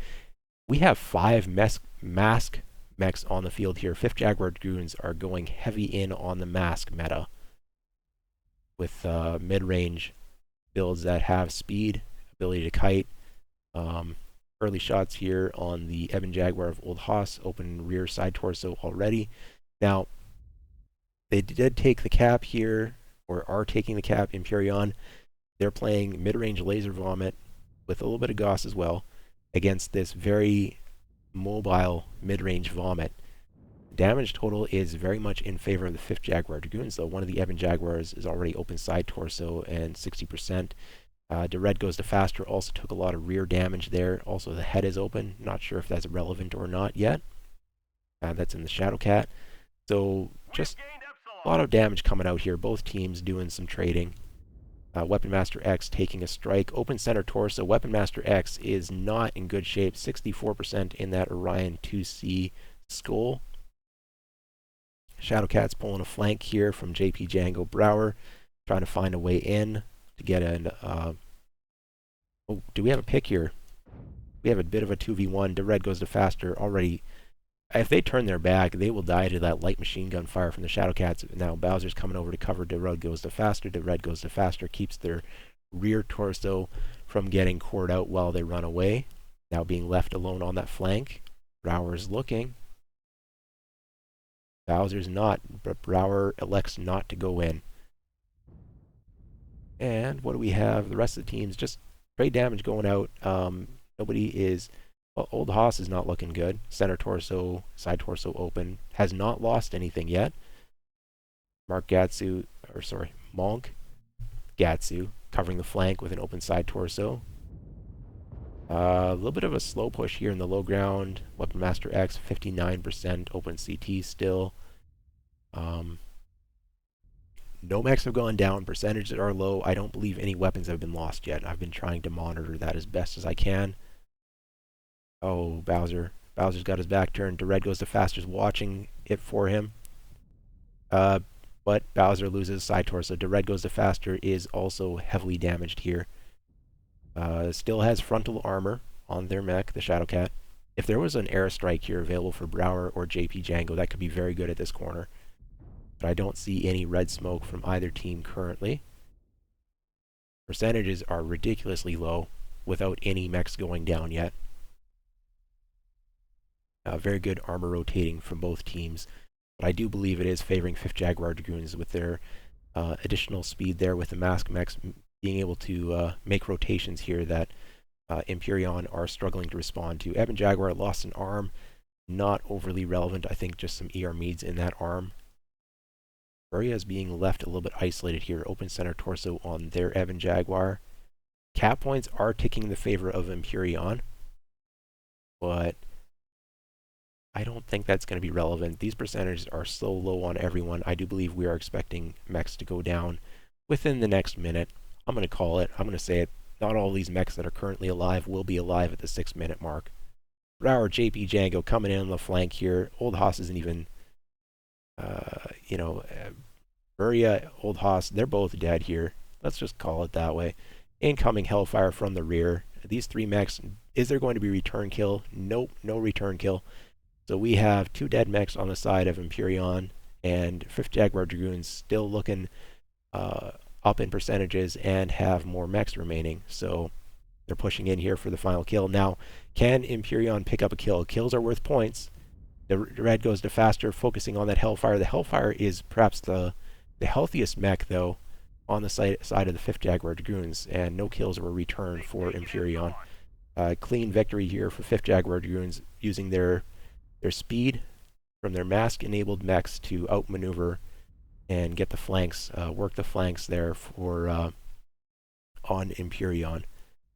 We have 5 mask mechs on the field here. 5th Jaguar Dragoons are going heavy in on the mask meta with mid-range builds that have speed, ability to kite. Early shots here on the Ebon Jaguar of Old Haas, open rear side torso already. Now, they did take the cap here, or are taking the cap, EMPYREON. They're playing mid-range Laser Vomit with a little bit of Gauss as well against this very mobile mid-range Vomit. Damage total is very much in favor of the 5th Jaguar Dragoons, though. One of the Ebon Jaguars is already open side torso and 60%. The red goes to faster, also took a lot of rear damage there. Also, the head is open. Not sure if that's relevant or not yet. That's in the Shadow Cat. So, just a lot of damage coming out here. Both teams doing some trading. Weapon Master X taking a strike. Open center torso. Weapon Master X is not in good shape. 64% in that Orion 2C skull. Shadowcat's pulling a flank here from JP Django Brower, trying to find a way in to get an. Oh, do we have a pick here? We have a bit of a 2v1. The red goes to faster already. If they turn their back, they will die to that light machine gun fire from the Shadowcats. Now Bowser's coming over to cover. The red goes to faster. The red goes to faster. Keeps their rear torso from getting cored out while they run away. Now being left alone on that flank. Brower's looking. Bowser's not, but Brower elects not to go in. And what do we have? The rest of the teams just trade damage going out. Nobody is. Well, Old Hoss is not looking good. Center torso, side torso open. Has not lost anything yet. Monk Gatsu covering the flank with an open side torso. A little bit of a slow push here in the low ground. Weapon Master X, 59% open CT still. No mechs have gone down. Percentages are low. I don't believe any weapons have been lost yet. I've been trying to monitor that as best as I can. Oh, Bowser. Bowser's got his back turned. The red goes to faster's watching it for him. But Bowser loses side torso. The red goes to faster is also heavily damaged here. Still has frontal armor on their mech, the Shadowcat. If there was an airstrike here available for Brower or JP Django, that could be very good at this corner. But I don't see any red smoke from either team currently. Percentages are ridiculously low without any mechs going down yet. Very good armor rotating from both teams. But I do believe it is favoring 5th Jaguar Dragoons with their additional speed there with the mask mechs being able to make rotations here that EMPYREON are struggling to respond to. Ebon Jaguar lost an arm. Not overly relevant. I think just some ER meads in that arm. Furia is being left a little bit isolated here. Open center torso on their Ebon Jaguar. Cap points are ticking in the favor of EMPYREON. But I don't think that's going to be relevant. These percentages are so low on everyone. I do believe we are expecting mechs to go down within the next minute. I'm going to call it. I'm going to say it. Not all these mechs that are currently alive will be alive at the 6-minute mark. Brower, JP Django coming in on the flank here. Old Hoss isn't even, Furia, Old Hoss, they're both dead here. Let's just call it that way. Incoming Hellfire from the rear. These 3 mechs, is there going to be return kill? Nope, no return kill. So we have 2 dead mechs on the side of EMPYREON, and 5th Jaguar Dragoons still looking up in percentages and have more mechs remaining. So they're pushing in here for the final kill. Now, can EMPYREON pick up a kill? Kills are worth points. The red goes to faster, focusing on that Hellfire. The Hellfire is perhaps the healthiest mech, though, on the side of the 5th Jaguar Dragoons, and no kills were returned for EMPYREON. Clean victory here for 5th Jaguar Dragoons using their speed from their mask-enabled mechs to outmaneuver and get the flanks, work the flanks there for on EMPYREON,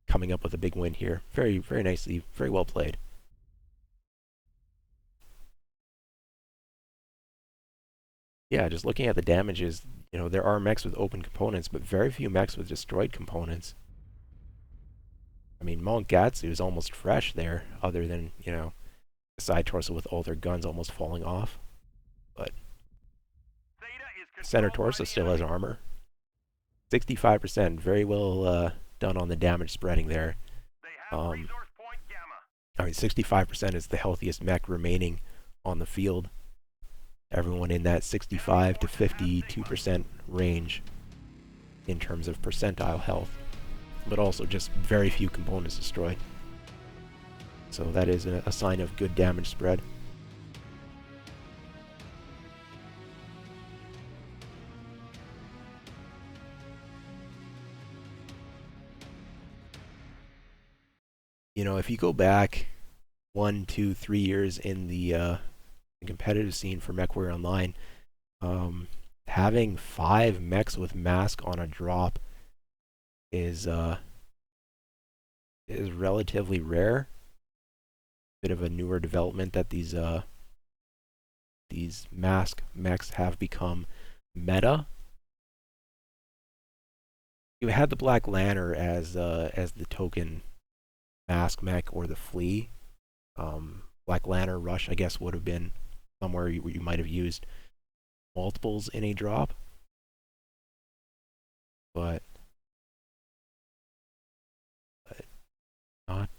coming up with a big win here. Very, very nicely, very well played. Yeah, just looking at the damages, there are mechs with open components, but very few mechs with destroyed components. I mean, Monk Gatsu is almost fresh there, other than, side torso with all their guns almost falling off. But center torso still has armor. 65%, very well done on the damage spreading there. I mean, 65% is the healthiest mech remaining on the field. Everyone in that 65 to 52% range in terms of percentile health, but also just very few components destroyed. So that is a sign of good damage spread. If you go back 1, 2, 3 years in the competitive scene for MechWarrior Online, having 5 mechs with mask on a drop is relatively rare. Bit of a newer development that these mask mechs have become meta. You had the Black Lantern as the token mask mech or the flea. Black Lantern Rush, I guess, would have been somewhere where you might have used multiples in a drop, but not.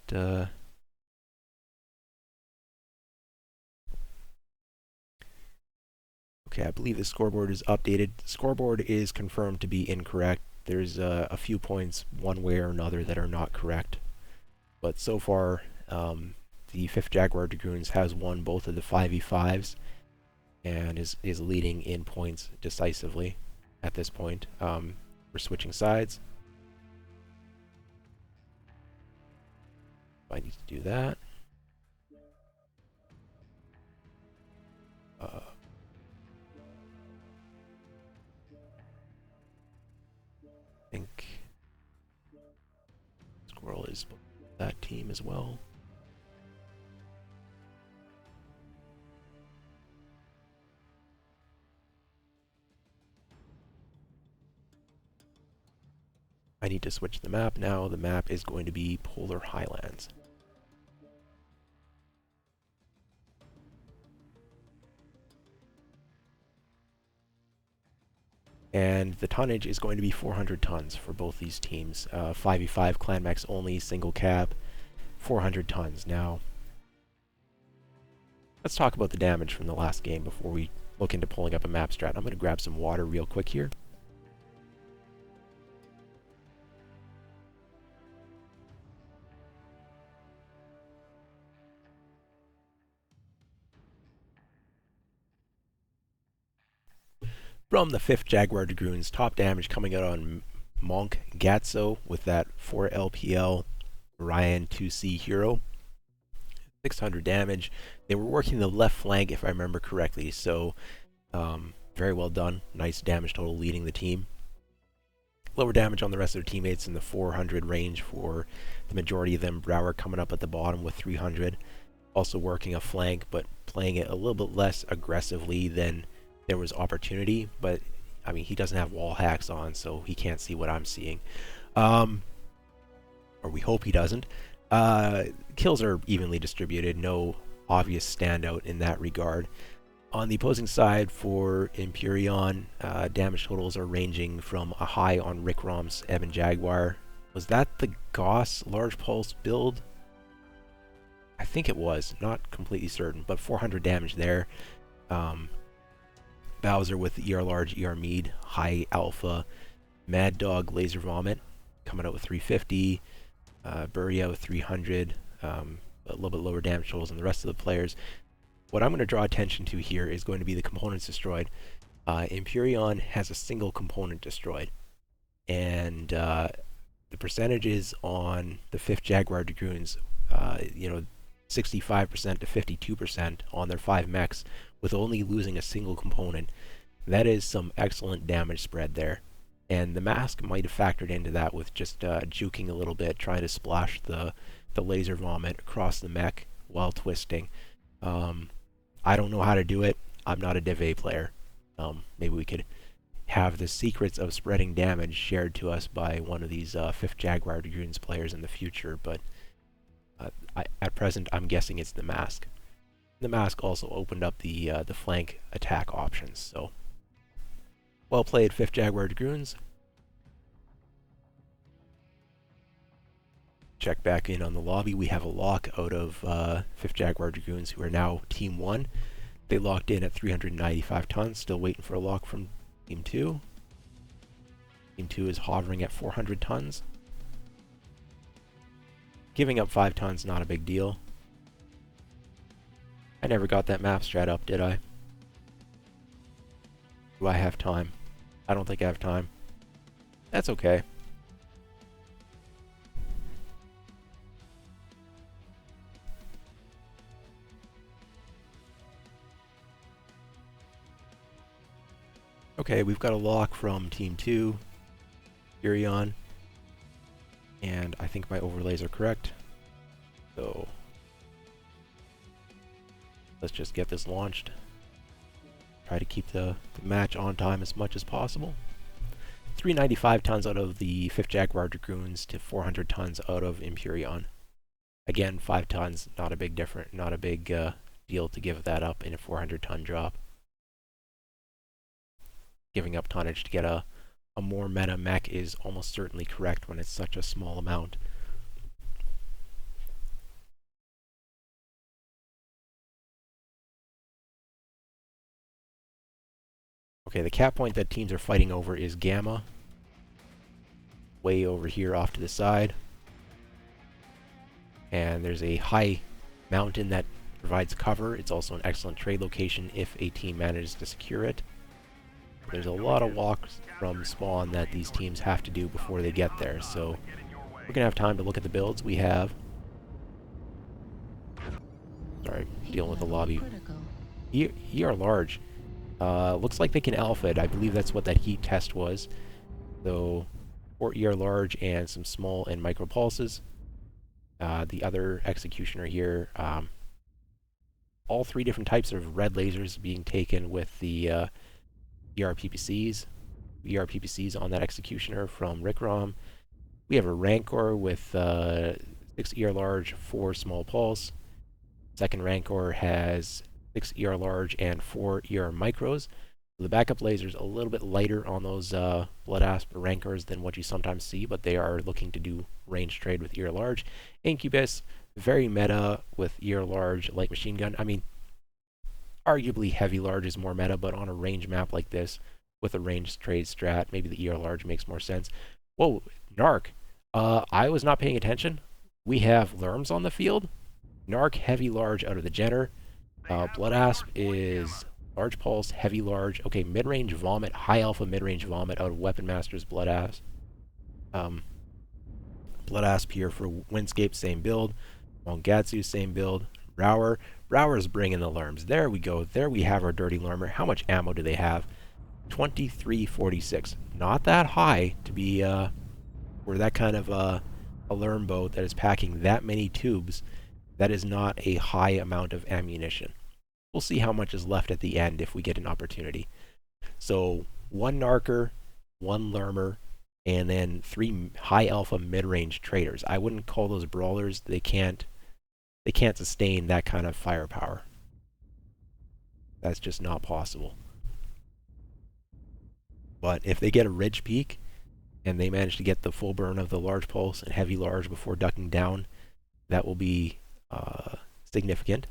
Okay, I believe the scoreboard is updated. The scoreboard is confirmed to be incorrect. There's a few points one way or another that are not correct, but so far, the 5th Jaguar Dragoons has won both of the 5v5s and is leading in points decisively at this point. We're switching sides. I need to do that. I think Squirrel is that team as well. I need to switch the map now. The map is going to be Polar Highlands. And the tonnage is going to be 400 tons for both these teams. 5v5 clan max only, single cap, 400 tons. Now, let's talk about the damage from the last game before we look into pulling up a map strat. I'm going to grab some water real quick here. From the 5th Jaguar Dragoons, top damage coming out on Monk Gatso with that 4 LPL Ryan 2C hero. 600 damage. They were working the left flank, if I remember correctly, so very well done. Nice damage total leading the team. Lower damage on the rest of their teammates in the 400 range for the majority of them. Brower coming up at the bottom with 300. Also working a flank, but playing it a little bit less aggressively than there was opportunity, but I mean, he doesn't have wall hacks on, so he can't see what I'm seeing. Or we hope he doesn't. Kills are evenly distributed, no obvious standout in that regard. On the opposing side for EMPYREON, damage totals are ranging from a high on Rick Rom's Ebon Jaguar. Was that the Goss large pulse build? I think it was, not completely certain, but 400 damage there. Bowser with the ER large, ER Mead, high alpha, Mad Dog, Laser Vomit, coming out with 350, Buria with 300, a little bit lower damage totals than the rest of the players. What I'm going to draw attention to here is going to be the components destroyed. EMPYREON has a single component destroyed, and the percentages on the 5th Jaguar Dragoons, 65% to 52% on their 5 mechs, with only losing a single component. That is some excellent damage spread there. And the mask might have factored into that with just juking a little bit, trying to splash the laser vomit across the mech while twisting. I don't know how to do it. I'm not a Div A player. Maybe we could have the secrets of spreading damage shared to us by one of these 5th Jaguar Dragoons players in the future, but at present I'm guessing it's the mask. The mask also opened up the flank attack options, so well played, 5th Jaguar Dragoons. Check back in on the lobby. We have a lock out of 5th Jaguar Dragoons, who are now Team 1. They locked in at 395 tons, still waiting for a lock from Team 2. Team 2 is hovering at 400 tons. Giving up 5 tons, not a big deal. I never got that map strat up, did I? Do I have time? I don't think I have time. That's okay. Okay, we've got a lock from Team 2, EMPYREON, and I think my overlays are correct. So let's just get this launched. Try to keep the match on time as much as possible. 395 tons out of the 5th Jaguar Dragoons to 400 tons out of EMPYREON. Again, 5 tons, not a big deal to give that up in a 400-ton drop. Giving up tonnage to get a more meta mech is almost certainly correct when it's such a small amount. Okay, the cap point that teams are fighting over is Gamma. Way over here off to the side. And there's a high mountain that provides cover. It's also an excellent trade location if a team manages to secure it. There's a lot of walks from spawn that these teams have to do before they get there, so we're going to have time to look at the builds. We have... Sorry, dealing with the lobby. ER large. Looks like they can alpha it. I believe that's what that heat test was. So, 4 ER large and some small and micro pulses. The other executioner here, all 3 different types of red lasers being taken with the ERPPCs on that executioner from Rickrom. We have a Rancor with 6 ER large, 4 small pulse. Second Rancor has 6 ER large and 4 ER micros. So the backup laser's a little bit lighter on those Blood Asp Rancors than what you sometimes see, but they are looking to do range trade with ER large. Incubus, very meta with ER large light machine gun. I mean, arguably heavy large is more meta, but on a range map like this with a range trade strat, maybe the ER large makes more sense. Whoa, Narc. I was not paying attention. We have Lerms on the field. Narc heavy large out of the Jenner. Blood Asp is large pulse, heavy large. Okay, mid-range vomit, high alpha mid-range vomit out of Weapon Master's Blood Asp. Blood Asp here for Windscape, same build. Mongatsu, same build. Brower's bringing the Lerms. There we go. There we have our dirty Lermer. How much ammo do they have? 2346. Not that high to be for that kind of a Lerm boat that is packing that many tubes. That is not a high amount of ammunition. We'll see how much is left at the end if we get an opportunity. So 1 Narker, 1 Lermer, and then 3 high alpha mid-range traders. I wouldn't call those brawlers. They can't sustain that kind of firepower. That's just not possible. But if they get a ridge peak and they manage to get the full burn of the large pulse and heavy large before ducking down, that will be significant.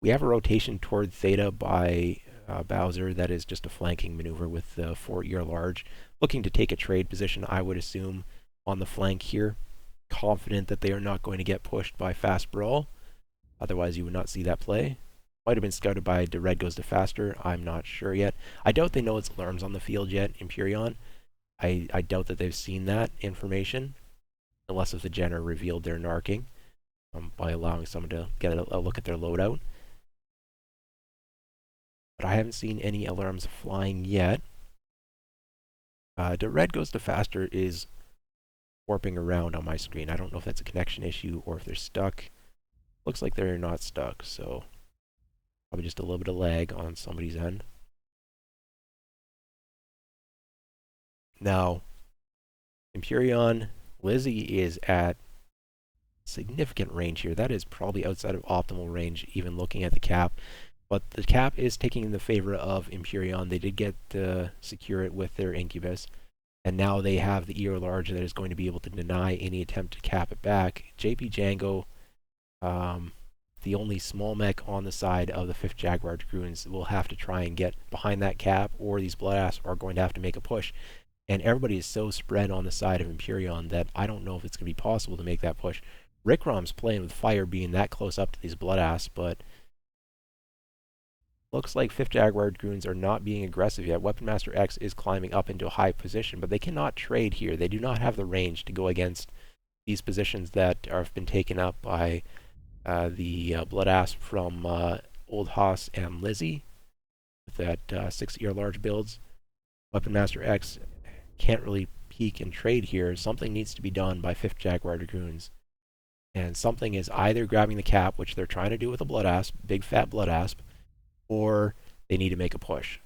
We have a rotation toward Theta by Bowser that is just a flanking maneuver with 4 ER large, looking to take a trade position, I would assume, on the flank here. Confident that they are not going to get pushed by Fast Brawl. Otherwise, you would not see that play. Might have been scouted by the Red Goes to Faster. I'm not sure yet. I doubt they know it's Lerms on the field yet, EMPYREON. I doubt that they've seen that information, unless if the Jenner revealed their narking by allowing someone to get a look at their loadout. But I haven't seen any alarms flying yet. The Red Goes to Faster is warping around on my screen. I don't know if that's a connection issue or if they're stuck. Looks like they're not stuck, so probably just a little bit of lag on somebody's end. Now, EMPYREON, Lizzie is at significant range here. That is probably outside of optimal range, even looking at the cap. But the cap is taking in the favor of EMPYREON. They did get to secure it with their Incubus. And now they have the ER large that is going to be able to deny any attempt to cap it back. JP Django, the only small mech on the side of the 5th Jaguar Dragoons, will have to try and get behind that cap, or these Blood Asp are going to have to make a push. And everybody is so spread on the side of EMPYREON that I don't know if it's going to be possible to make that push. Rickrom's playing with fire being that close up to these Blood Asp, but looks like 5th Jaguar Dragoons are not being aggressive yet. Weapon Master X is climbing up into a high position, but they cannot trade here. They do not have the range to go against these positions that have been taken up by the Blood Asp from Old Haas and Lizzie with that 6 ER large builds. Weapon Master X can't really peek and trade here. Something needs to be done by 5th Jaguar Dragoons. And something is either grabbing the cap, which they're trying to do with a Blood Asp, big fat Blood Asp, or they need to make a push.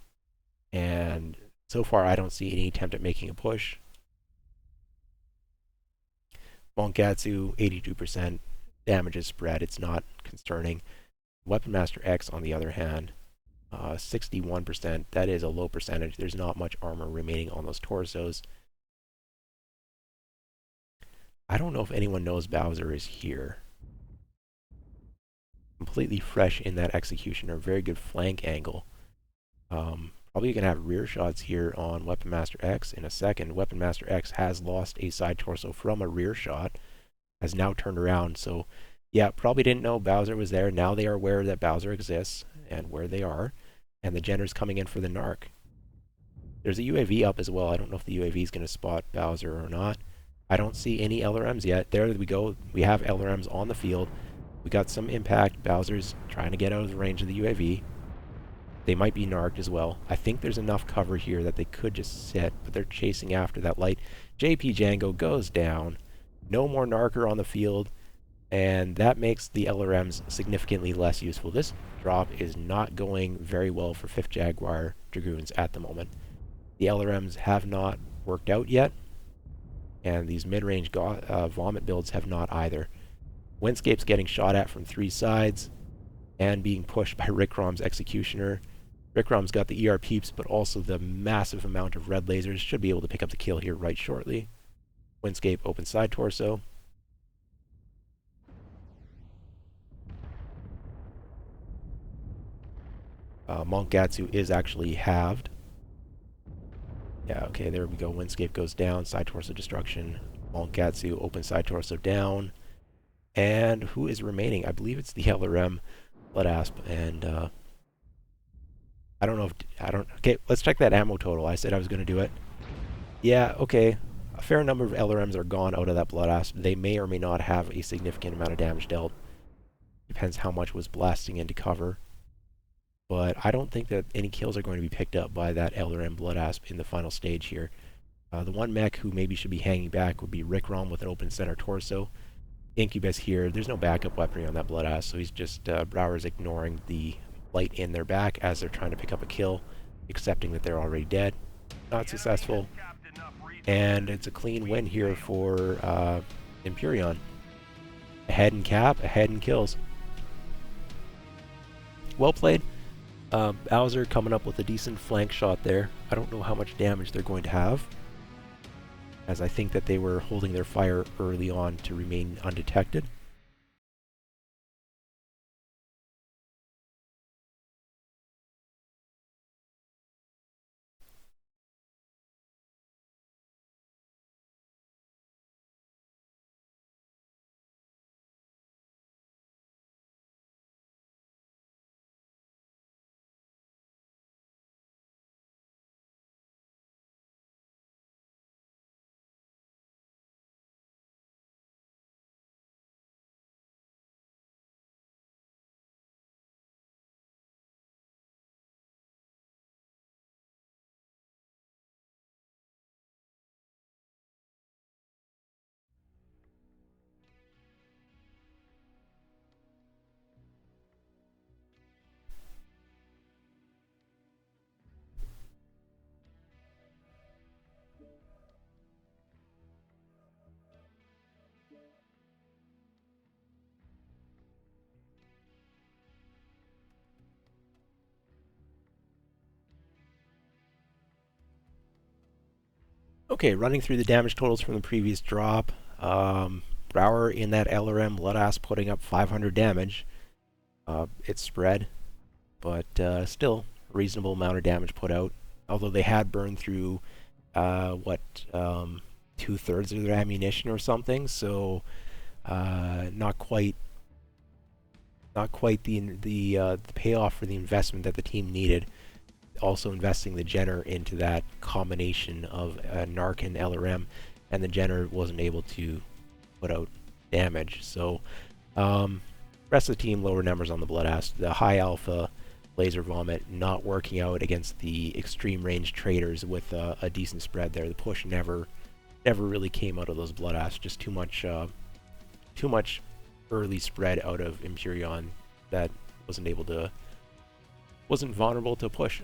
And So far, I don't see any attempt at making a push. Monkatsu, 82% damage is spread. It's not concerning. Weapon Master X, on the other hand, 61%. That is a low percentage. There's not much armor remaining on those torsos. I don't know if anyone knows Bowser is here. Completely fresh in that Executioner. Very good flank angle. Probably going to have rear shots here on Weapon Master X in a second. Weapon Master X has lost a side torso from a rear shot. Has now turned around. So, yeah, probably didn't know Bowser was there. Now they are aware that Bowser exists and where they are. And the Jenner's coming in for the Narc. There's a UAV up as well. I don't know if the UAV is going to spot Bowser or not. I don't see any LRMs yet. There we go. We have LRMs on the field. We got some impact. Bowser's trying to get out of the range of the UAV. They might be narked as well. I think there's enough cover here that they could just sit, but they're chasing after that light. JP Django goes down. No more narker on the field, and that makes the LRMs significantly less useful. This drop is not going very well for 5th Jaguar Dragoons at the moment. The LRMs have not worked out yet, and these mid-range vomit builds have not either. Windscape's getting shot at from 3 sides and being pushed by Rick Rom's Executioner. Rick Rom's got the ER peeps, but also the massive amount of red lasers. Should be able to pick up the kill here right shortly. Windscape open side torso. Monkatsu is actually halved. Yeah, okay, there we go. Windscape goes down. Side torso destruction. Monkatsu open side torso down. And who is remaining? I believe it's the LRM Blood Asp, and I don't know if okay, let's check that ammo total. I said I was going to do it. Yeah, okay. A fair number of LRMs are gone out of that Blood Asp. They may or may not have a significant amount of damage dealt. Depends how much was blasting into cover. But I don't think that any kills are going to be picked up by that LRM Blood Asp in the final stage here. The one mech who maybe should be hanging back would be Rick Rom with an open center torso. Incubus here. There's no backup weaponry on that Blood Asp, so he's just Brower's ignoring the light in their back as they're trying to pick up a kill, accepting that they're already dead. Not successful. And it's a clean win here for EMPYREON. Ahead in cap, ahead in kills. Well played. Bowser coming up with a decent flank shot there. I don't know how much damage they're going to have, as I think that they were holding their fire early on to remain undetected. Okay, running through the damage totals from the previous drop. Brower in that LRM Blood Asp putting up 500 damage. It's spread, but still a reasonable amount of damage put out. Although they had burned through, 2/3 of their ammunition or something, so not quite the payoff for the investment that the team needed. Also investing the Jenner into that combination of Narc and LRM, and the Jenner wasn't able to put out damage. So rest of the team, lower numbers on the Blood Asp. The high alpha laser vomit not working out against the extreme range traders with a decent spread there. The push never really came out of those Blood Asp. Just too much early spread out of EMPYREON that wasn't vulnerable to push.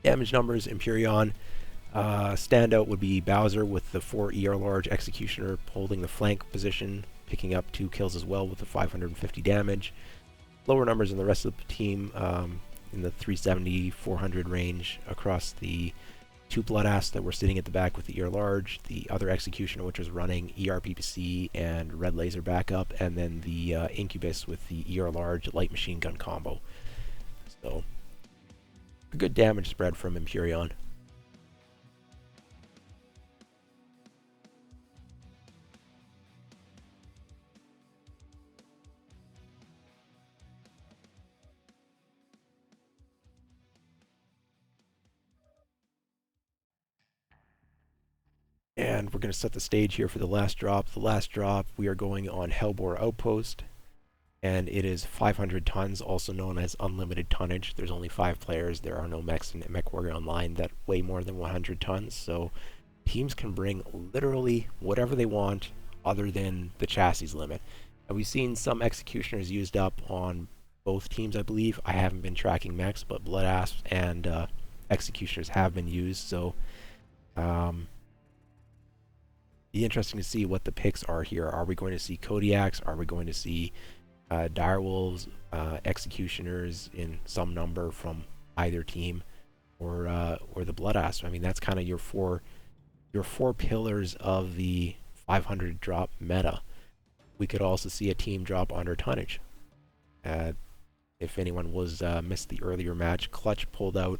Damage numbers, EMPYREON. Standout would be Bowser with the 4 ER large Executioner holding the flank position, picking up 2 kills as well with the 550 damage. Lower numbers in the rest of the team, in the 370, 400 range across the 2 Bloodass that were sitting at the back with the ER large, the other Executioner which was running ER PPC and Red Laser backup, and then the Incubus with the ER large light machine gun combo. So, a good damage spread from EMPYREON. And we're going to set the stage here for the last drop. The last drop, we are going on Hellbore Outpost, and it is 500 tons, also known as unlimited tonnage. There's only 5 players. There are no mechs in MechWarrior Online that weigh more than 100 tons, so teams can bring literally whatever they want other than the chassis limit. And we've seen some Executioners used up on both teams, I believe. I haven't been tracking mechs, but Bloodass and Executioners have been used, so be interesting to see what the picks are here. Are we going to see Kodiaks? Are we going to see Direwolves, Executioners in some number from either team, or the Bloodass? I mean, that's kind of your four pillars of the 500 drop meta. We could also see a team drop under tonnage. If anyone was missed the earlier match, Clutch pulled out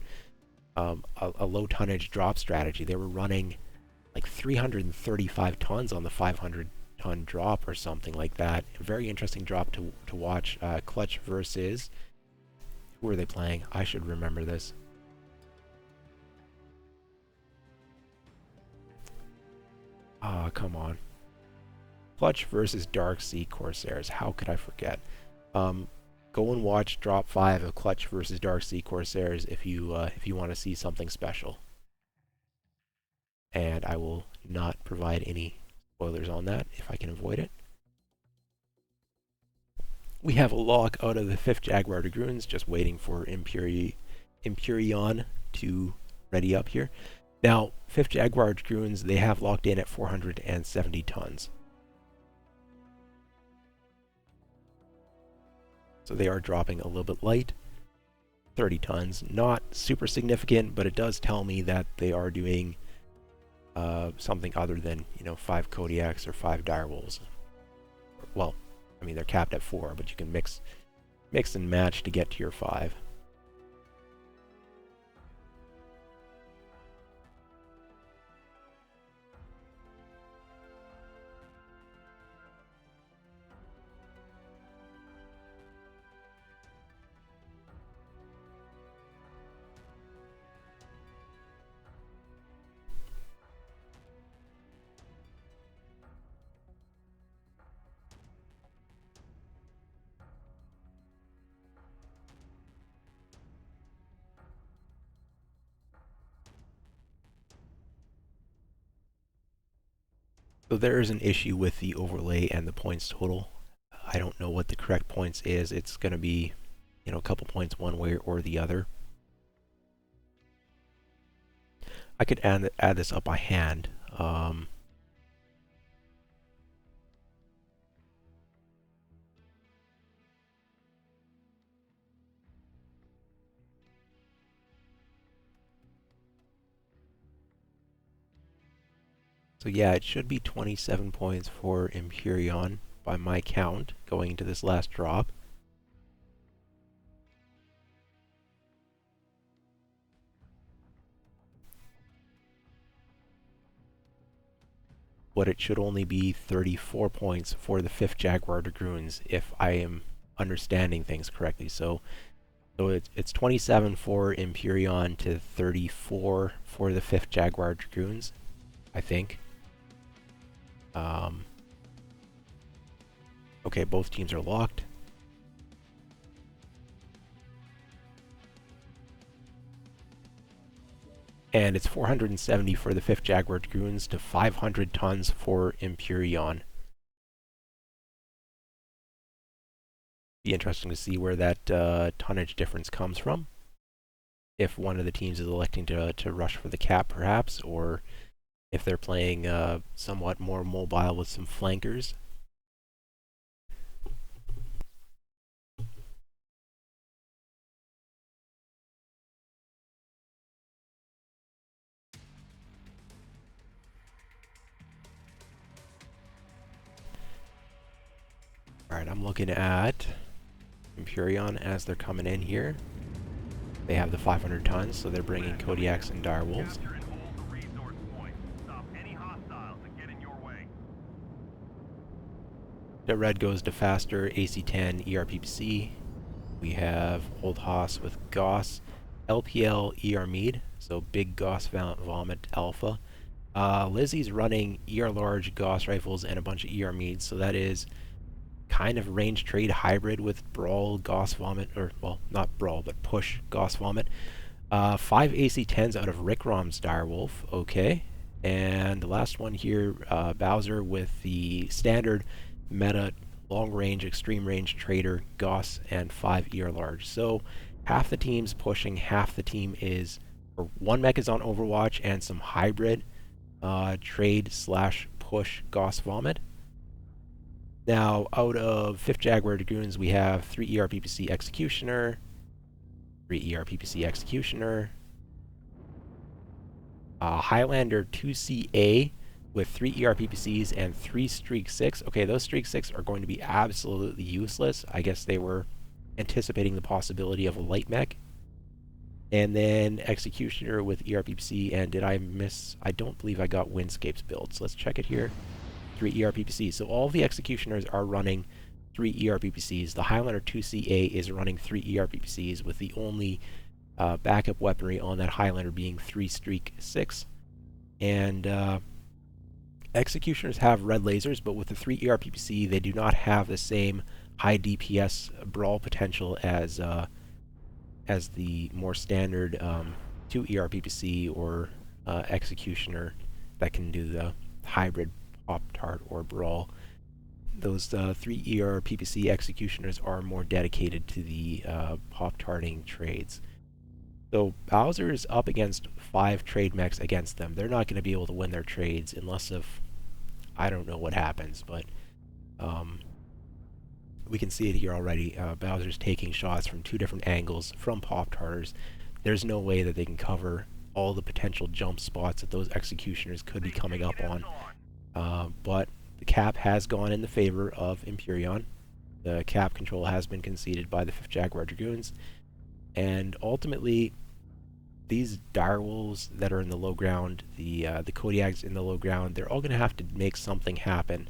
a low tonnage drop strategy. They were running like 335 tons on the 500 ton drop or something like that. A very interesting drop to watch. Clutch versus, who are they playing? I should remember this. Come on. Clutch versus Dark Sea Corsairs. How could I forget? Go and watch drop 5 of Clutch versus Dark Sea Corsairs if you want to see something special. And I will not provide any spoilers on that if I can avoid it. We have a lock out of the 5th Jaguar Dragoons, just waiting for EMPYREON to ready up here. Now, 5th Jaguar Dragoons, they have locked in at 470 tons. So they are dropping a little bit light. 30 tons. Not super significant, but it does tell me that they are doing something other than, 5 Kodiaks or 5 Direwolves. Well, I mean, they're capped at 4, but you can mix and match to get to your 5. So there is an issue with the overlay and the points total. I don't know what the correct points is. It's going to be, a couple points one way or the other. I could add this up by hand. So yeah, it should be 27 points for EMPYREON by my count going into this last drop. But it should only be 34 points for the 5th Jaguar Dragoons if I am understanding things correctly. So it's 27 for EMPYREON to 34 for the 5th Jaguar Dragoons, I think. Okay, both teams are locked. And it's 470 for the 5th Jaguar Dragoons to 500 tons for EMPYREON. Be interesting to see where that tonnage difference comes from. if one of the teams is electing to rush for the cap, perhaps, or if they're playing somewhat more mobile with some flankers. Alright, I'm looking at EMPYREON as they're coming in here. They have the 500 tons, so they're bringing Kodiaks and direwolves. The red goes to faster, AC-10, ERPPC. We have Old Haas with Gauss, LPL, ER Mead, so Big Gauss Vomit Alpha. Lizzie's running ER Large, Gauss Rifles, and a bunch of ER Meads, so that is kind of range trade hybrid with Brawl, Gauss Vomit, or, well, not Brawl, but Push, Gauss Vomit. 5 AC-10s out of Rick Rom's Direwolf, okay. And the last one here, Bowser with the standard meta long range, extreme range trader, Gauss, and 5 ER Large. So half the team's pushing, half the team is, or one mech is on Overwatch and some hybrid trade slash push Gauss Vomit. Now, out of 5th Jaguar Dragoons, we have 3 ERPPC Executioner, 3 ERPPC Executioner, Highlander 2CA with 3 ERPPCs and 3 Streak 6. Okay, those Streak 6 are going to be absolutely useless. I guess they were anticipating the possibility of a light mech. And then Executioner with ERPPC, and did I miss? I don't believe I got Windscape's build, so let's check it here. 3 ERPPCs. So all the Executioners are running 3 ERPPCs. The Highlander 2CA is running 3 ERPPCs, with the only backup weaponry on that Highlander being 3 Streak 6. And Executioners have red lasers, but with the 3 ERPPC, they do not have the same high DPS brawl potential as the more standard 2 ERPPC or Executioner that can do the hybrid Pop-Tart or Brawl. Those 3 ERPPC Executioners are more dedicated to the Pop-Tarting trades. So Bowser is up against 5 trade mechs against them. They're not going to be able to win their trades unless if, I don't know what happens, but we can see it here already. Bowser's taking shots from 2 different angles from Pop-Tarters. There's no way that they can cover all the potential jump spots that those Executioners could be coming up on. But the cap has gone in the favor of EMPYREON. The cap control has been conceded by the 5th Jaguar Dragoons. And ultimately, these direwolves that are in the low ground, the Kodiaks in the low ground, they're all going to have to make something happen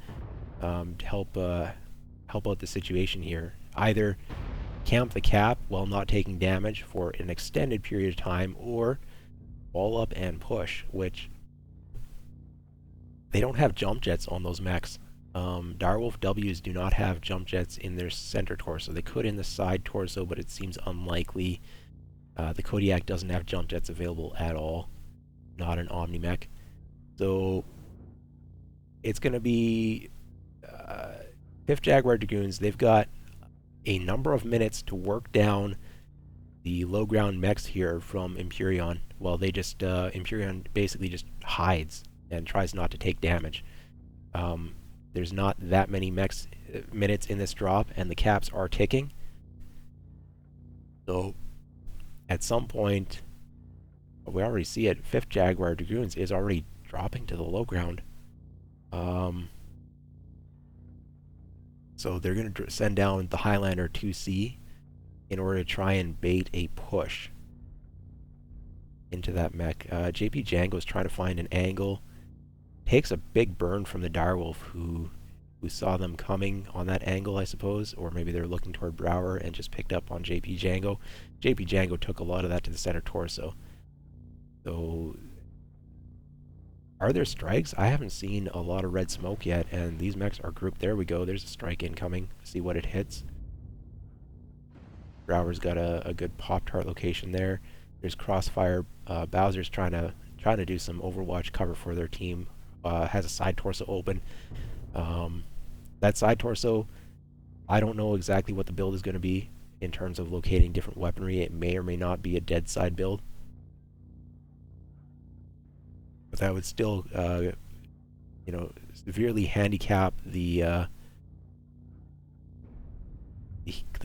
to help out the situation here. Either camp the cap while not taking damage for an extended period of time, or wall up and push, which they don't have jump jets on those mechs. Direwolf Ws do not have jump jets in their center torso. They could in the side torso, but it seems unlikely. The Kodiak doesn't have jump jets available at all. Not an Omni mech. So it's going to be 5th Jaguar Dragoons. They've got a number of minutes to work down the low ground mechs here from EMPYREON. Well, they just EMPYREON basically just hides and tries not to take damage. There's not that many minutes in this drop, and the caps are ticking. So at some point, we already see it, 5th Jaguar Dragoons is already dropping to the low ground. So they're going to send down the Highlander 2C in order to try and bait a push into that mech. JP Django's trying to find an angle. Takes a big burn from the direwolf who saw them coming on that angle, I suppose, or maybe they're looking toward Brower and just picked up on JP Django. JP Django took a lot of that to the center torso. So are there strikes? I haven't seen a lot of red smoke yet, and these mechs are grouped. There we go. There's a strike incoming. See what it hits. Brower's got a good Pop-Tart location there. There's crossfire. Bowser's trying to do some Overwatch cover for their team. Has a side torso open. That side torso, I don't know exactly what the build is going to be. in terms of locating different weaponry. It may or may not be a dead side build, but that would still, you know, severely handicap the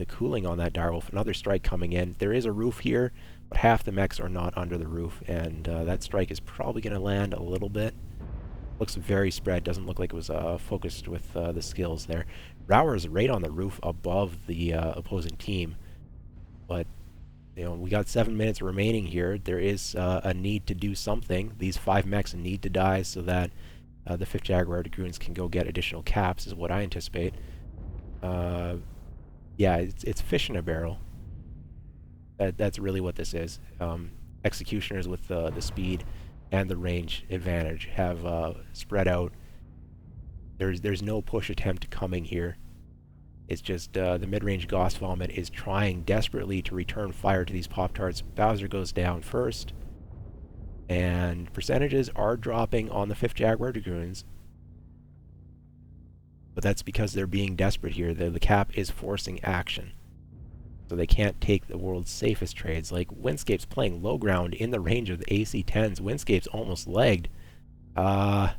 cooling on that direwolf. Another strike coming in. There is a roof here, but half the mechs are not under the roof, and that strike is probably going to land a little bit. Looks very spread. Doesn't look like it was focused with the skills there. Rower is right on the roof above the opposing team, but you know, we got 7 minutes remaining here. There is a need to do something. These 5 mechs need to die so that the 5th Jaguar Dragoons can go get additional caps, is what I anticipate. Yeah, it's fish in a barrel. That's really what this is. Executioners with the speed and the range advantage have spread out. There's no push attempt coming here. It's just the mid-range Gauss Vomit is trying desperately to return fire to these Pop-Tarts. Bowser goes down first, and percentages are dropping on the 5th Jaguar Dragoons. But that's because they're being desperate here. The cap is forcing action. So they can't take the world's safest trades. Like, Windscape's playing low ground in the range of the AC-10s. Windscape's almost legged. Not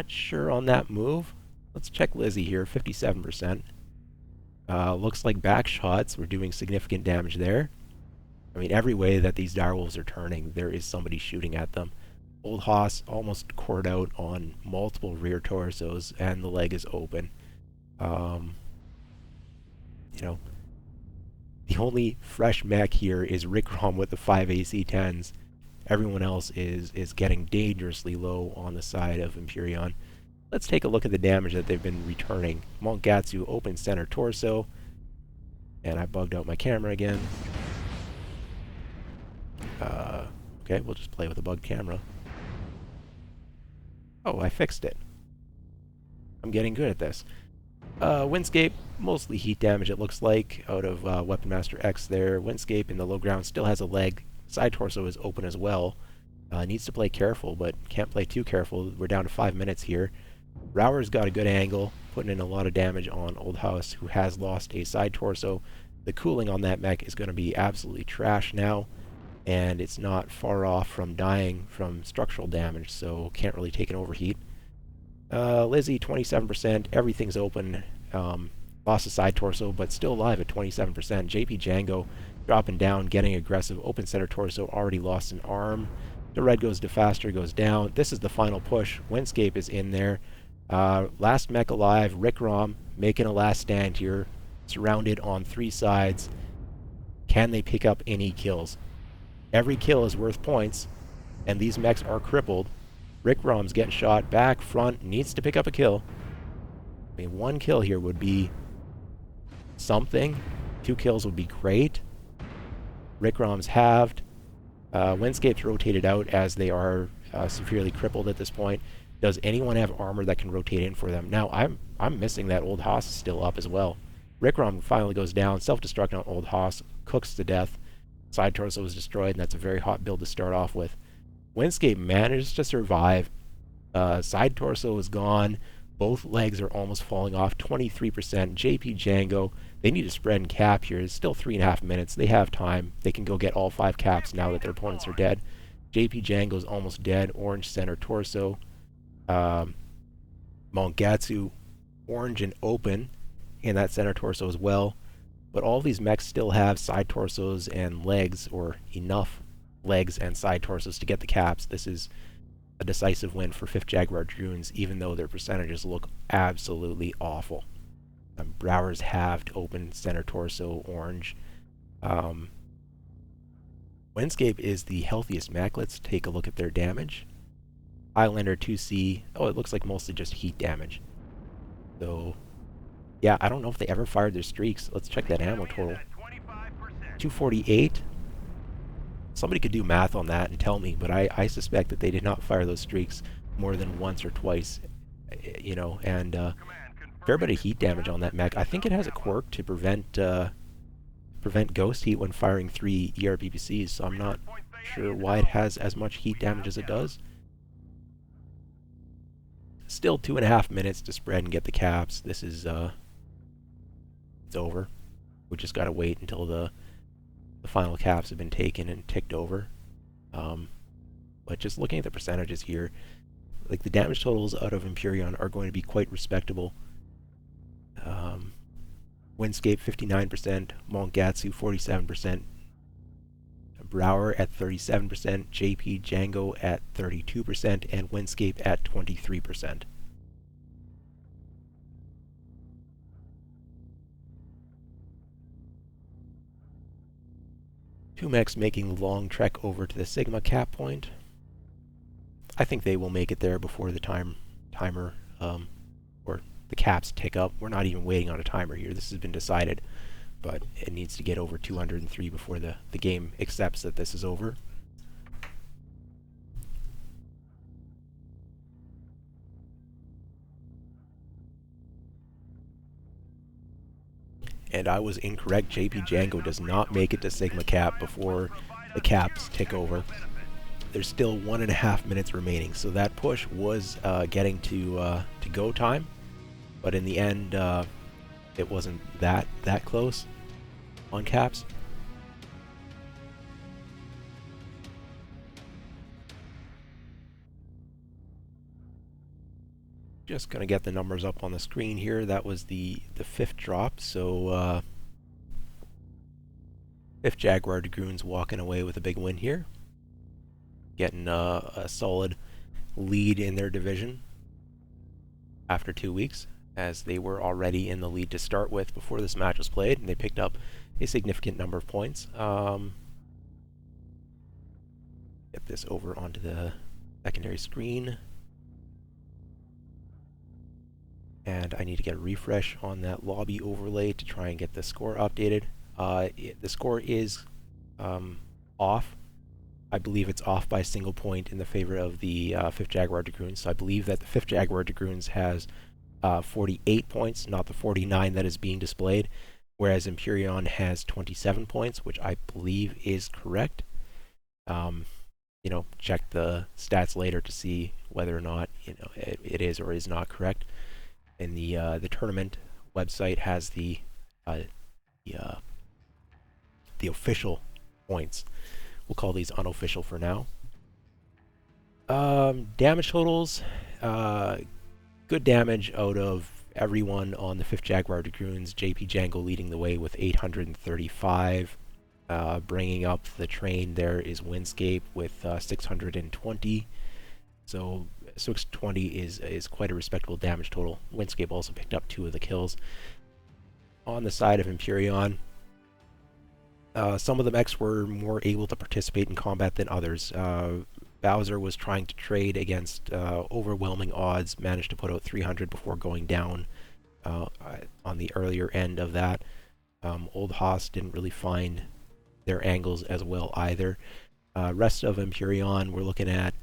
sure on that move. Let's check Lizzie here, 57%. Looks like back shots. We're doing significant damage there. I mean, every way that these direwolves are turning, there is somebody shooting at them. Old Haas almost cored out on multiple rear torsos, and the leg is open. You know, the only fresh mech here is Rick Rom with the 5 AC-10s. Everyone else is getting dangerously low on the side of EMPYREON. Let's take a look at the damage that they've been returning. Mongatsu open center torso. And I bugged out my camera again. Okay, we'll just play with a bugged camera. Oh, I fixed it. I'm getting good at this. Windscape, mostly heat damage it looks like, out of Weapon Master X there. Windscape in the low ground still has a leg. Side torso is open as well. Needs to play careful, but can't play too careful. We're down to 5 minutes here. Rower's got a good angle, putting in a lot of damage on Old House, who has lost a side torso. The cooling on that mech is going to be absolutely trash now, and it's not far off from dying from structural damage, so can't really take an overheat. Lizzie, 27%. Everything's open. Lost a side torso, but still alive at 27%. JP Django dropping down, getting aggressive. Open center torso, already lost an arm. The red goes to faster, goes down. This is the final push. Windscape is in there. Last mech alive. Rick Rom making a last stand here. Surrounded on 3 sides. Can they pick up any kills? Every kill is worth points, and these mechs are crippled. Rick Rom's getting shot back, front, needs to pick up a kill. I mean, 1 kill here would be something. 2 kills would be great. Rick Rom's halved. Windscape's rotated out as they are severely crippled at this point. Does anyone have armor that can rotate in for them? Now, I'm missing that Old Haas is still up as well. Rick Rom finally goes down. Self-destruct on Old Haas. Cooks to death. Side torso is destroyed, and that's a very hot build to start off with. Windscape manages to survive. Side torso is gone. Both legs are almost falling off. 23%. JP Django. They need to spread and cap here. It's still 3.5 minutes. They have time. They can go get all 5 caps now that their opponents are dead. JP Django's almost dead. Orange center torso. Mongatsu, orange and open in that center torso as well. But all these mechs still have side torsos and legs, or enough legs and side torsos to get the caps. This is a decisive win for 5th Jaguar Dragoons, even though their percentages look absolutely awful. Brower's halved, open, center torso, orange. Windscape is the healthiest mech. Let's take a look at their damage. Highlander 2C. Oh, it looks like mostly just heat damage. So, yeah, I don't know if they ever fired their streaks. Let's check that ammo total. 248. Somebody could do math on that and tell me, but I suspect that they did not fire those streaks more than once or twice, you know, and fair bit of heat damage on that mech. I think it has a quirk to prevent ghost heat when firing 3 ERPPCs, so I'm not sure why it has as much heat damage as it does. Still 2.5 minutes to spread and get the caps. This is it's over. We just got to wait until the final caps have been taken and ticked over. But just looking at the percentages here, like the damage totals out of EMPYREON are going to be quite respectable. Windscape 59%, Mongatsu 47%, Brower at 37%, JP Django at 32%, and Windscape at 23%. Two mechs making the long trek over to the Sigma cap point. I think they will make it there before the timer or the caps tick up. We're not even waiting on a timer here. This has been decided, but it needs to get over 203 before the game accepts that this is over. And I was incorrect. JP Django does not make it to Sigma cap before the caps tick over. There's still 1.5 minutes remaining, so that push was getting to go time, but in the end, it wasn't that close on caps. Just gonna get the numbers up on the screen here. That was the fifth drop, so fifth Jaguar Dragoons walking away with a big win here, getting a solid lead in their division after 2 weeks, as they were already in the lead to start with before this match was played, and they picked up a significant number of points. Get this over onto the secondary screen. And I need to get a refresh on that lobby overlay to try and get the score updated. The score is off. I believe it's off by a single point in the favor of the 5th Jaguar Dragoons. So I believe that the 5th Jaguar Dragoons has 48 points, not the 49 that is being displayed, whereas EMPYREON has 27 points, which I believe is correct. Check the stats later to see whether or not it is or is not correct. And the tournament website has the official points. We'll call these unofficial for now. Damage totals, good damage out of everyone on the 5th Jaguar Dragoons. JP Django leading the way with 835. Bringing up the train there is Windscape with 620. So 620 is quite a respectable damage total. Windscape also picked up 2 of the kills. On the side of EMPYREON, some of the mechs were more able to participate in combat than others. Bowser was trying to trade against overwhelming odds, managed to put out 300 before going down on the earlier end of that. Old Haas didn't really find their angles as well either. Rest of EMPYREON, we're looking at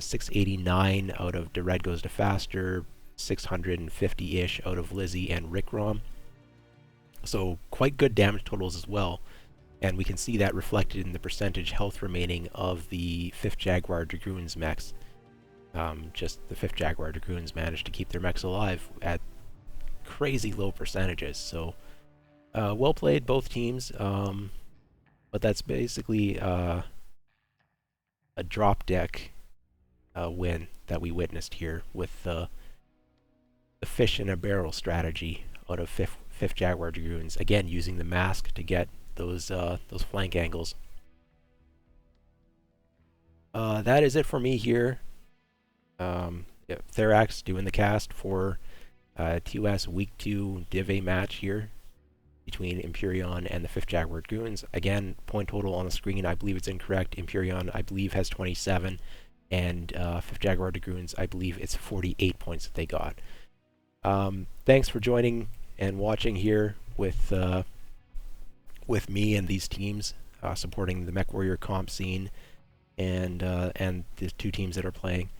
689 out of Red Goes to Faster, 650-ish out of Lizzie and Rick Rom. So quite good damage totals as well. And we can see that reflected in the percentage health remaining of the 5th Jaguar Dragoons mechs. Just the 5th Jaguar Dragoons managed to keep their mechs alive at crazy low percentages. So well played, both teams. But that's basically a drop deck win that we witnessed here with the fish in a barrel strategy out of 5th Jaguar Dragoons. Again, using the mask to get those flank angles. That is it for me here. Therax doing the cast for ToS Week 2 Div A match here between EMPYREON and the 5th Jaguar Dragoons. Again, point total on the screen, I believe it's incorrect. EMPYREON, I believe, has 27, and 5th Jaguar Dragoons, I believe it's 48 points that they got. Thanks for joining and watching here with me and these teams, supporting the MechWarrior comp scene and the 2 teams that are playing.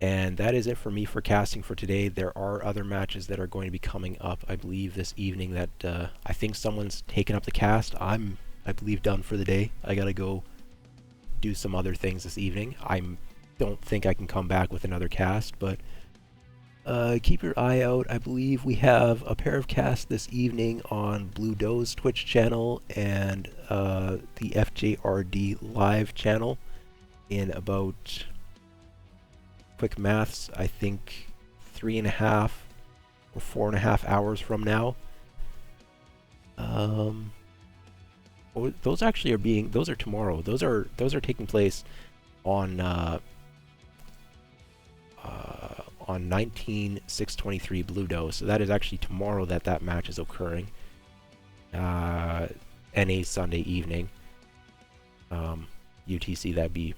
And that is it for me for casting for today. There are other matches that are going to be coming up, I believe, this evening that I think someone's taken up the cast. I'm, I believe, done for the day. I gotta go do some other things this evening. I don't think I can come back with another cast, but Keep your eye out. I believe we have a pair of casts this evening on Blue Doe's Twitch channel and the FJRD live channel in about, quick maths, I think 3.5 or 4.5 hours from now. Those actually are being, those are tomorrow. Those are taking place on 19623 Blue Doe. So that is actually tomorrow that match is occurring. NA Sunday evening. UTC, that'd be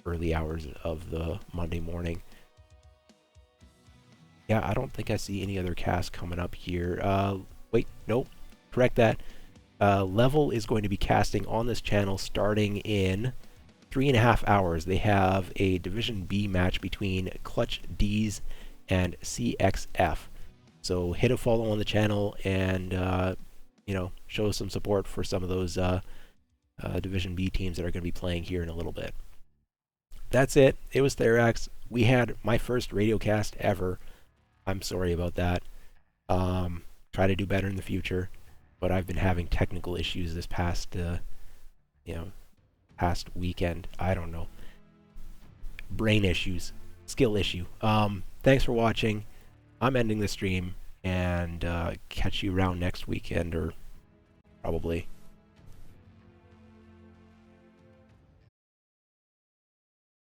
early hours of the Monday morning. Yeah, I don't think I see any other cast coming up here. Wait, nope. Correct that. Level is going to be casting on this channel starting in 3.5 hours. They have a Division B match between Clutch D's and CXF. So hit a follow on the channel and, you know, show some support for some of those Division B teams that are going to be playing here in a little bit. That's it. It was Therax. We had my first radio cast ever. I'm sorry about that. Try to do better in the future. But I've been having technical issues this past, past weekend. I don't know. Brain issues. Skill issue. Thanks for watching. I'm ending the stream and catch you around next weekend or probably